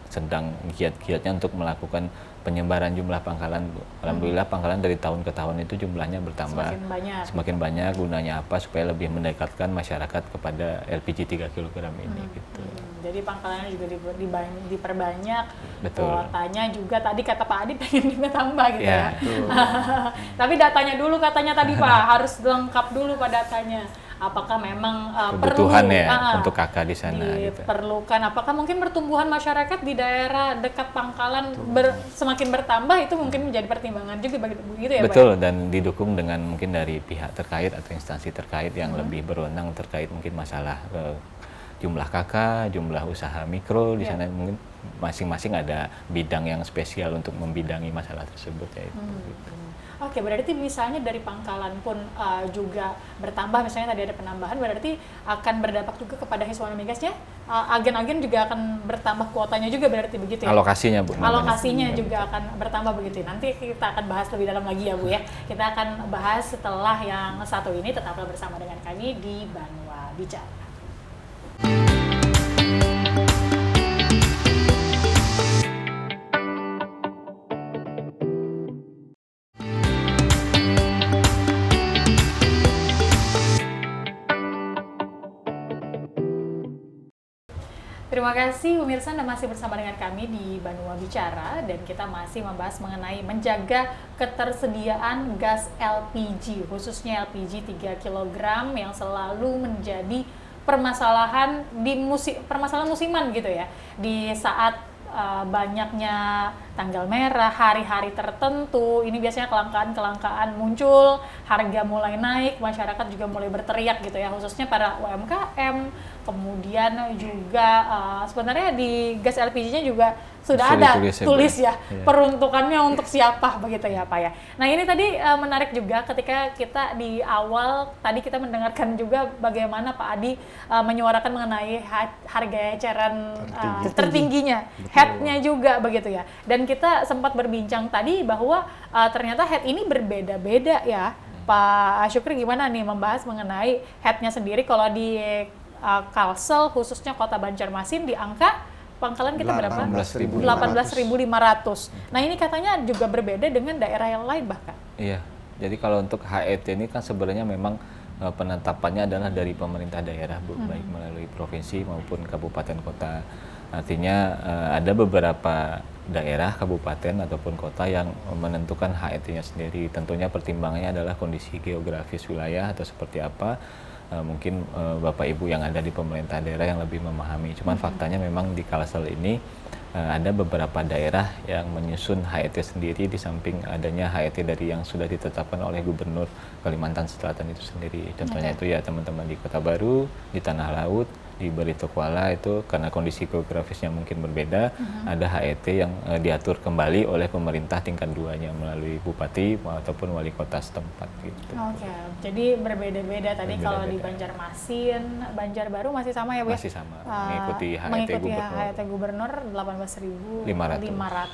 sedang giat-giatnya untuk melakukan penyebaran jumlah pangkalan. Alhamdulillah pangkalan dari tahun ke tahun itu jumlahnya bertambah. Semakin banyak. Gunanya apa? Supaya lebih mendekatkan masyarakat kepada LPG 3 kg ini gitu. Jadi pangkalannya juga diperbanyak. Betul. Kuotanya juga tadi kata Pak Adi pengen ditambah gitu ya. Betul. Tapi datanya dulu katanya tadi Pak, harus lengkap dulu Pak datanya. Apakah memang kebutuhan perlu untuk kakak di sana gitu. Diperlukan, apakah mungkin pertumbuhan masyarakat di daerah dekat pangkalan semakin bertambah, itu mungkin menjadi pertimbangan juga begitu ya Pak? Betul, dan didukung dengan mungkin dari pihak terkait atau instansi terkait yang lebih berwenang terkait mungkin masalah jumlah kakak, jumlah usaha mikro di sana, mungkin masing-masing ada bidang yang spesial untuk membidangi masalah tersebut ya itu. Gitu. Oke, berarti misalnya dari pangkalan pun juga bertambah, misalnya tadi ada penambahan, berarti akan berdampak juga kepada Hiswana Migasnya, agen-agen juga akan bertambah kuotanya juga berarti begitu ya? Alokasinya, Bu. Alokasinya juga akan bertambah begitu. Nanti kita akan bahas lebih dalam lagi ya Bu ya. Kita akan bahas setelah yang satu ini, tetaplah bersama dengan kami di Banua Bicara. Terima kasih pemirsa, Anda masih bersama dengan kami di Banua Bicara, dan kita masih membahas mengenai menjaga ketersediaan gas LPG, khususnya LPG 3 kg yang selalu menjadi permasalahan permasalahan musiman gitu ya. Di saat banyaknya tanggal merah, hari-hari tertentu, ini biasanya kelangkaan muncul, harga mulai naik, masyarakat juga mulai berteriak gitu ya, khususnya para UMKM. Kemudian juga sebenarnya di gas LPG-nya juga sudah ada tulis ya peruntukannya untuk siapa begitu ya Pak ya. Nah ini tadi menarik juga ketika kita di awal tadi kita mendengarkan juga bagaimana Pak Adi menyuarakan mengenai harga eceran tertingginya, head-nya juga begitu ya. Dan kita sempat berbincang tadi bahwa ternyata head ini berbeda-beda ya. Pak Syukri gimana nih membahas mengenai head-nya sendiri kalau di Kalsel khususnya Kota Banjarmasin di angka pangkalan kita berapa? 18.500. Nah ini katanya juga berbeda dengan daerah yang lain bahkan. Iya, jadi kalau untuk HET ini kan sebenarnya memang penetapannya adalah dari pemerintah daerah, Bu, baik melalui provinsi maupun kabupaten kota. Artinya ada beberapa daerah, kabupaten ataupun kota yang menentukan HET-nya sendiri. Tentunya pertimbangannya adalah kondisi geografis wilayah atau seperti apa. mungkin Bapak Ibu yang ada di pemerintah daerah yang lebih memahami. Cuman faktanya memang di Kalsel ini ada beberapa daerah yang menyusun HET sendiri di samping adanya HET dari yang sudah ditetapkan oleh Gubernur Kalimantan Selatan itu sendiri. Contohnya itu ya teman-teman di Kota Baru, di Tanah Laut, di Barito Kuala itu karena kondisi geografisnya mungkin berbeda, ada HET yang diatur kembali oleh pemerintah tingkat 2-nya melalui bupati ataupun wali kota setempat gitu. Oke, jadi berbeda-beda tadi kalau di Berbeda-beda. Banjarmasin, Banjarbaru masih sama ya Bu? Masih sama, mengikuti HET Gubernur 18.500.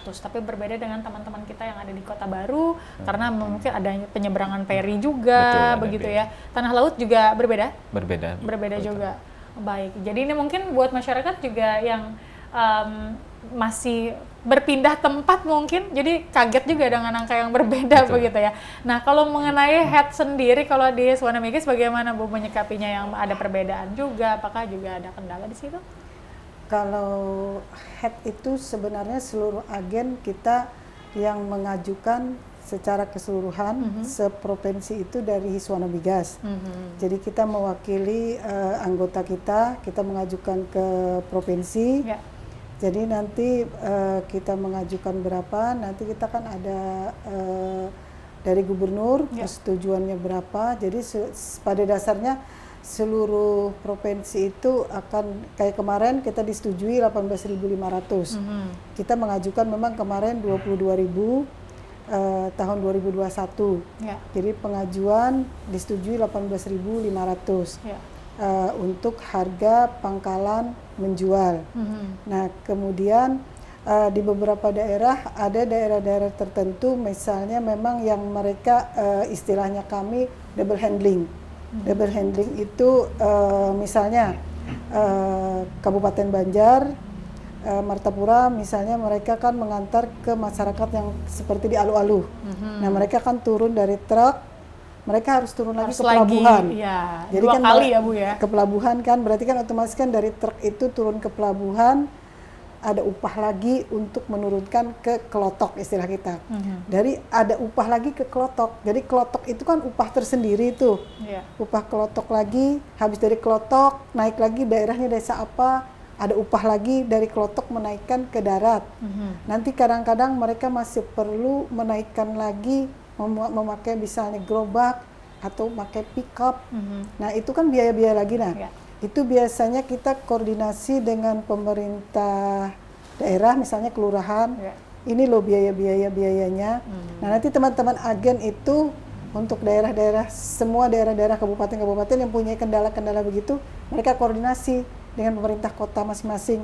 Tapi berbeda dengan teman-teman kita yang ada di Kota Baru karena mungkin ada penyeberangan feri juga, Betul, begitu ada ya. Tanah Laut juga berbeda? Berbeda. Berbeda Betul. juga. Baik, jadi ini mungkin buat masyarakat juga yang masih berpindah tempat mungkin, jadi kaget juga dengan angka yang berbeda. Betul. Begitu ya. Nah, kalau mengenai HET sendiri, kalau di Swanamigis bagaimana Bu menyikapinya, yang ada perbedaan juga, apakah juga ada kendala di situ? Kalau HET itu sebenarnya seluruh agen kita yang mengajukan secara keseluruhan seprovinsi itu dari Hiswana Migas. Jadi kita mewakili anggota kita mengajukan ke provinsi. Ya. Jadi nanti kita mengajukan berapa, nanti kita kan ada dari gubernur persetujuannya berapa. Jadi pada dasarnya seluruh provinsi itu akan kayak kemarin kita disetujui 18.500. Kita mengajukan memang kemarin 22.000 tahun 2021. Ya. Jadi pengajuan disetujui 18.500 untuk harga pangkalan menjual. Nah, kemudian di beberapa daerah ada daerah-daerah tertentu, misalnya memang yang mereka istilahnya kami double handling. Double handling itu misalnya Kabupaten Banjar, Martapura misalnya, mereka kan mengantar ke masyarakat yang seperti di Alu-Alu. Nah, mereka kan turun dari truk, mereka harus turun lagi ke pelabuhan. Ya, Jadi 2 kan kali ya Bu ya. ke pelabuhan kan, berarti kan otomatis kan dari truk itu turun ke pelabuhan, ada upah lagi untuk menurunkan ke kelotok istilah kita. Dari ada upah lagi ke kelotok. Jadi kelotok itu kan upah tersendiri tuh. Ya. Upah kelotok lagi, habis dari kelotok naik lagi daerahnya desa apa, ada upah lagi dari kelotok menaikkan ke darat. Nanti kadang-kadang mereka masih perlu menaikkan lagi, memakai misalnya gerobak atau pakai pickup. Nah, itu kan biaya-biaya lagi. Nah, itu biasanya kita koordinasi dengan pemerintah daerah, misalnya kelurahan. Ini loh biayanya. Nah, nanti teman-teman agen itu untuk daerah-daerah, semua daerah-daerah kabupaten-kabupaten yang punya kendala-kendala begitu, mereka koordinasi dengan pemerintah kota masing-masing.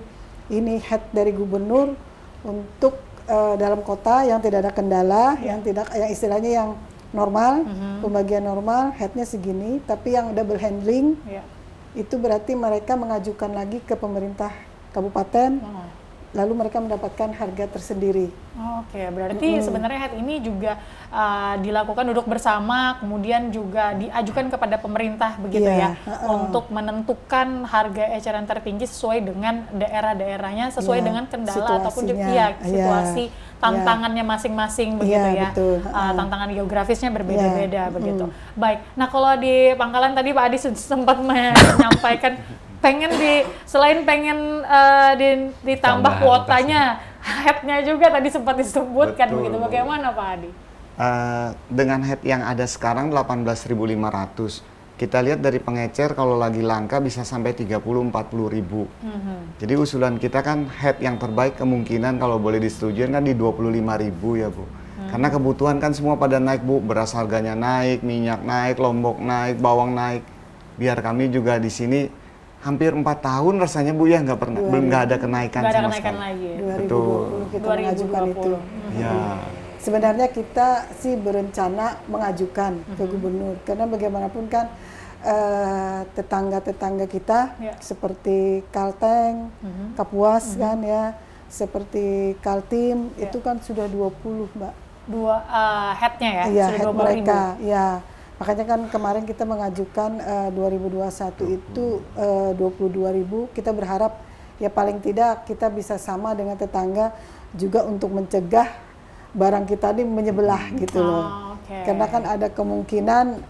Ini HET dari gubernur untuk dalam kota yang tidak ada kendala, yang istilahnya yang normal, pembagian normal, HET-nya segini. Tapi yang double handling itu berarti mereka mengajukan lagi ke pemerintah kabupaten, lalu mereka mendapatkan harga tersendiri. Oke, berarti sebenarnya HET ini juga dilakukan duduk bersama, kemudian juga diajukan kepada pemerintah begitu ya, untuk menentukan harga eceran tertinggi sesuai dengan daerah-daerahnya, sesuai dengan kendala ataupun juga situasi tantangannya masing-masing begitu ya. Betul. Tantangan geografisnya berbeda-beda begitu. Baik, nah kalau di Pangkalan tadi Pak Adi sempat menyampaikan selain pengen ditambah kuotanya, HET-nya juga tadi sempat disebutkan. Betul. Begitu. Bagaimana Pak Adi? Dengan HET yang ada sekarang 18.500, kita lihat dari pengecer kalau lagi langka bisa sampai 30-40 ribu. Jadi usulan kita kan HET yang terbaik kemungkinan kalau boleh disetujui kan di 25 ribu ya Bu. Karena kebutuhan kan semua pada naik Bu, beras harganya naik, minyak naik, lombok naik, bawang naik. Biar kami juga di sini hampir 4 tahun rasanya Bu ya belum ada kenaikan Nggak ada sama kenaikan sekali. lagi. 2020 kita mengajukan itu. Ya. Sebenarnya kita sih berencana mengajukan ke gubernur, karena bagaimanapun kan tetangga-tetangga kita seperti Kalteng, Kapuas kan ya, seperti Kaltim itu kan sudah 20 Mbak. HET-nya ya? Iya, sudah HET 20 mereka, ya. Makanya kan kemarin kita mengajukan 2021 itu 22.000. Kita berharap ya paling tidak kita bisa sama dengan tetangga juga untuk mencegah barang kita ini menyebelah gitu loh. Karena kan ada kemungkinan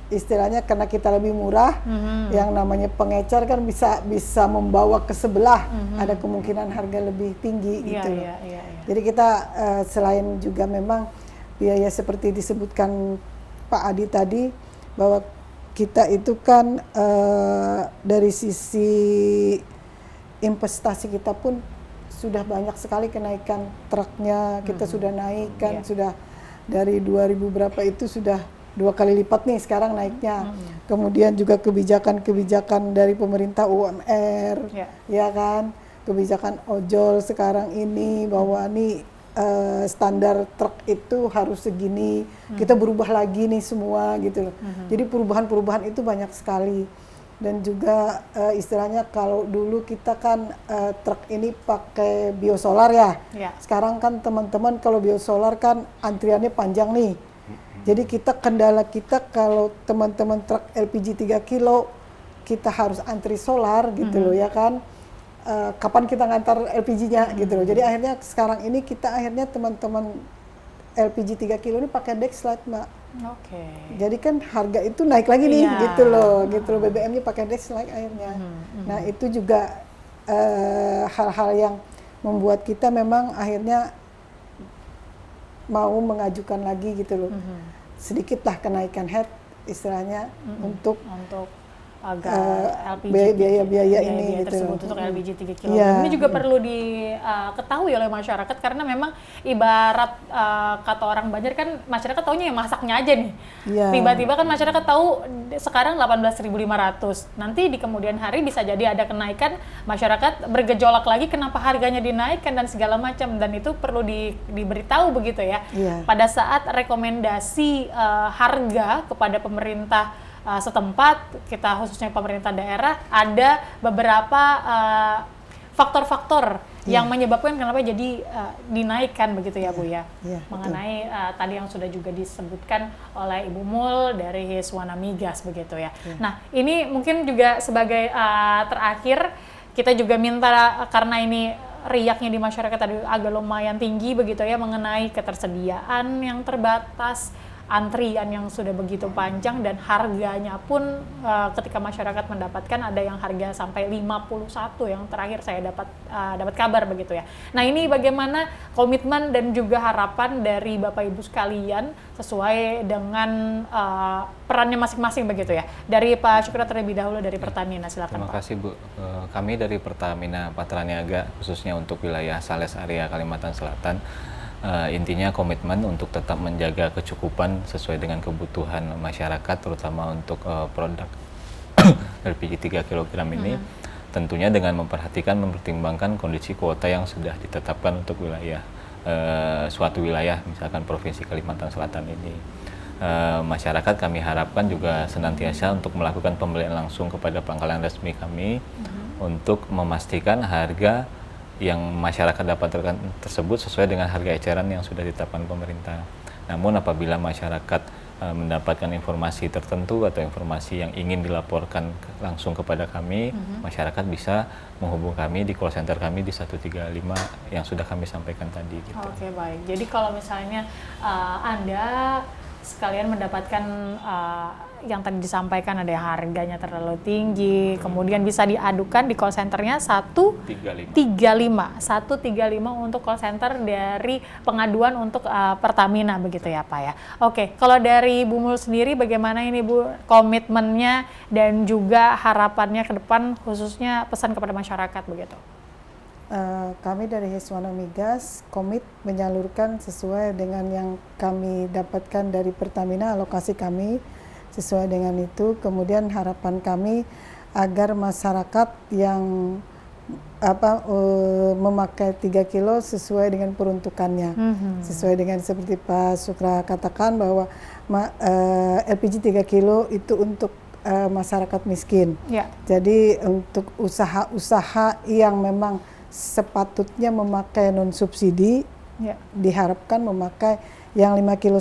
istilahnya karena kita lebih murah, yang namanya pengecer kan bisa membawa ke sebelah, ada kemungkinan harga lebih tinggi gitu loh. Jadi kita selain juga memang biaya seperti disebutkan Pak Adi tadi, bahwa kita itu kan dari sisi investasi kita pun sudah banyak sekali kenaikan truknya, kita sudah naikkan, sudah dari 2000 berapa itu sudah 2 kali lipat nih sekarang naiknya. Kemudian juga kebijakan-kebijakan dari pemerintah UMR, ya kan, kebijakan ojol sekarang ini bahwa nih standar truk itu harus segini, kita berubah lagi nih semua gitu loh. Jadi perubahan-perubahan itu banyak sekali. Dan juga istilahnya kalau dulu kita kan truk ini pakai biosolar ya. Sekarang kan teman-teman kalau biosolar kan antriannya panjang nih. Jadi kendala kita kalau teman-teman truk LPG 3 kilo kita harus antri solar gitu loh ya kan. Kapan kita ngantar LPG-nya gitu loh. Jadi akhirnya sekarang ini kita akhirnya teman-teman LPG 3 kilo ini pakai Dexlite, Mbak. Jadi kan harga itu naik lagi nih gitu loh BBM-nya pakai Dexlite akhirnya. Nah, itu juga hal-hal yang membuat kita memang akhirnya mau mengajukan lagi gitu loh. Sedikitlah kenaikan head istilahnya untuk agar biaya-biaya ini gitu tersebut untuk LPG 3 kg. Ini juga perlu diketahui oleh masyarakat karena memang ibarat kata orang Banjar kan masyarakat taunya yang masaknya aja nih. Tiba-tiba kan masyarakat tahu sekarang 18.500. Nanti di kemudian hari bisa jadi ada kenaikan, masyarakat bergejolak lagi kenapa harganya dinaikkan dan segala macam, dan itu perlu diberitahu begitu ya. Pada saat rekomendasi harga kepada pemerintah setempat, kita khususnya pemerintah daerah, ada beberapa faktor-faktor yang menyebabkan kenapa jadi dinaikkan begitu ya Bu ya. Mengenai tadi yang sudah juga disebutkan oleh Ibu Mul dari Hiswana Migas begitu ya. Nah, ini mungkin juga sebagai terakhir kita juga minta, karena ini riaknya di masyarakat tadi agak lumayan tinggi begitu ya, mengenai ketersediaan yang terbatas, antrian yang sudah begitu panjang, dan harganya pun ketika masyarakat mendapatkan ada yang harga sampai 51 yang terakhir saya dapat kabar begitu ya. Nah, ini bagaimana komitmen dan juga harapan dari Bapak Ibu sekalian sesuai dengan perannya masing-masing begitu ya. Dari Pak Syukra terlebih dahulu dari Pertamina, silakan. Terima kasih Bu. Kami dari Pertamina Patraniaga khususnya untuk wilayah Sales area Kalimantan Selatan, intinya komitmen untuk tetap menjaga kecukupan sesuai dengan kebutuhan masyarakat, terutama untuk produk LPG 3 kg ini, tentunya dengan mempertimbangkan kondisi kuota yang sudah ditetapkan untuk wilayah suatu wilayah, misalkan Provinsi Kalimantan Selatan ini. Masyarakat kami harapkan juga senantiasa untuk melakukan pembelian langsung kepada pangkalan resmi kami untuk memastikan harga yang masyarakat dapatkan tersebut sesuai dengan harga eceran yang sudah ditetapkan pemerintah. Namun apabila masyarakat mendapatkan informasi tertentu atau informasi yang ingin dilaporkan langsung kepada kami, masyarakat bisa menghubungi kami di call center kami di 135 yang sudah kami sampaikan tadi. Gitu. Oke, baik. Jadi kalau misalnya Anda sekalian mendapatkan yang tadi disampaikan, ada yang harganya terlalu tinggi, kemudian bisa diadukan di call centernya 135 untuk call center dari pengaduan untuk Pertamina begitu ya Pak ya. Oke, kalau dari Bu Mul sendiri bagaimana ini Bu komitmennya dan juga harapannya ke depan, khususnya pesan kepada masyarakat begitu? Kami dari Hiswana Migas komit menyalurkan sesuai dengan yang kami dapatkan dari Pertamina, alokasi kami sesuai dengan itu. Kemudian harapan kami agar masyarakat yang memakai 3 kilo sesuai dengan peruntukannya, sesuai dengan seperti Pak Syukra katakan bahwa LPG 3 kilo itu untuk masyarakat miskin. Jadi untuk usaha-usaha yang memang sepatutnya memakai non subsidi, diharapkan memakai yang 5,5 kilo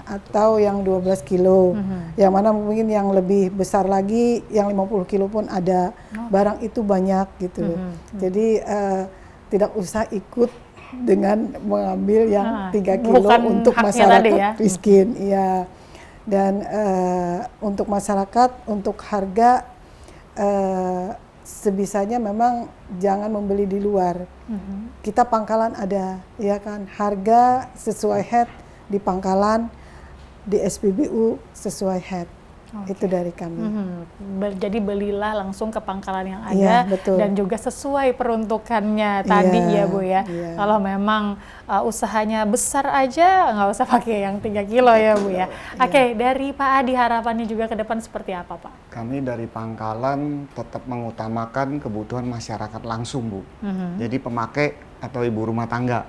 atau yang 12 kilo. Yang mana mungkin yang lebih besar lagi, yang 50 kilo pun ada. Barang itu banyak gitu. Jadi tidak usah ikut dengan mengambil yang 3 kilo untuk masyarakat miskin. Iya. Dan untuk masyarakat, untuk harga sebisanya memang jangan membeli di luar. Kita pangkalan ada, ya kan, harga sesuai head di pangkalan, di SPBU sesuai head. Itu dari kami. Jadi belilah langsung ke pangkalan yang ada, Iya, betul. dan juga sesuai peruntukannya tadi ya Bu ya. Iya. Kalau memang usahanya besar aja nggak usah pakai yang 3 kilo ya Bu ya. Oke, dari Pak Adi harapannya juga ke depan seperti apa Pak? Kami dari pangkalan tetap mengutamakan kebutuhan masyarakat langsung, Bu. Jadi pemakai atau ibu rumah tangga,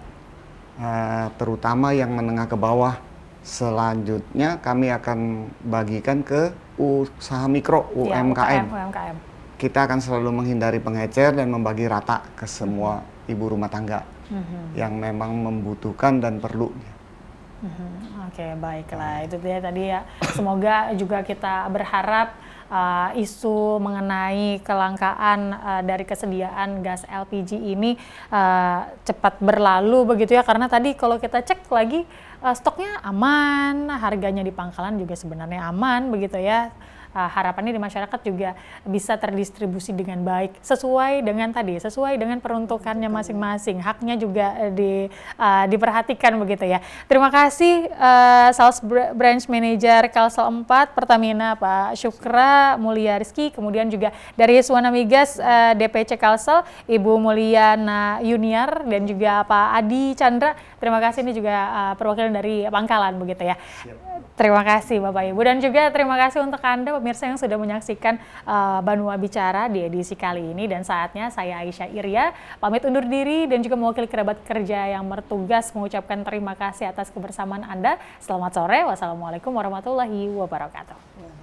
terutama yang menengah ke bawah. Selanjutnya kami akan bagikan ke usaha mikro, UMKM. UMKM. Kita akan selalu menghindari pengecer dan membagi rata ke semua ibu rumah tangga yang memang membutuhkan dan perlu. Oke, baiklah. Itu dia tadi ya. Semoga juga kita berharap isu mengenai kelangkaan dari kesediaan gas LPG ini cepat berlalu begitu ya, karena tadi kalau kita cek lagi stoknya aman, harganya di pangkalan juga sebenarnya aman begitu ya. Harapannya di masyarakat juga bisa terdistribusi dengan baik sesuai dengan peruntukannya masing-masing, haknya juga diperhatikan begitu ya. Terima kasih Sales Branch Manager Kalsel 4 Pertamina Pak Syukra Mulia Rizky, kemudian juga dari Suwana Migas DPC Kalsel Ibu Mulyana Yuniar, dan juga Pak Adi Chandra. Terima kasih, ini juga perwakilan dari pangkalan begitu ya. Terima kasih Bapak Ibu, dan juga terima kasih untuk Anda pemirsa yang sudah menyaksikan Banua Bicara di edisi kali ini. Dan saatnya saya Aisyah Irya pamit undur diri dan juga mewakili kerabat kerja yang bertugas mengucapkan terima kasih atas kebersamaan Anda. Selamat sore, wassalamualaikum warahmatullahi wabarakatuh.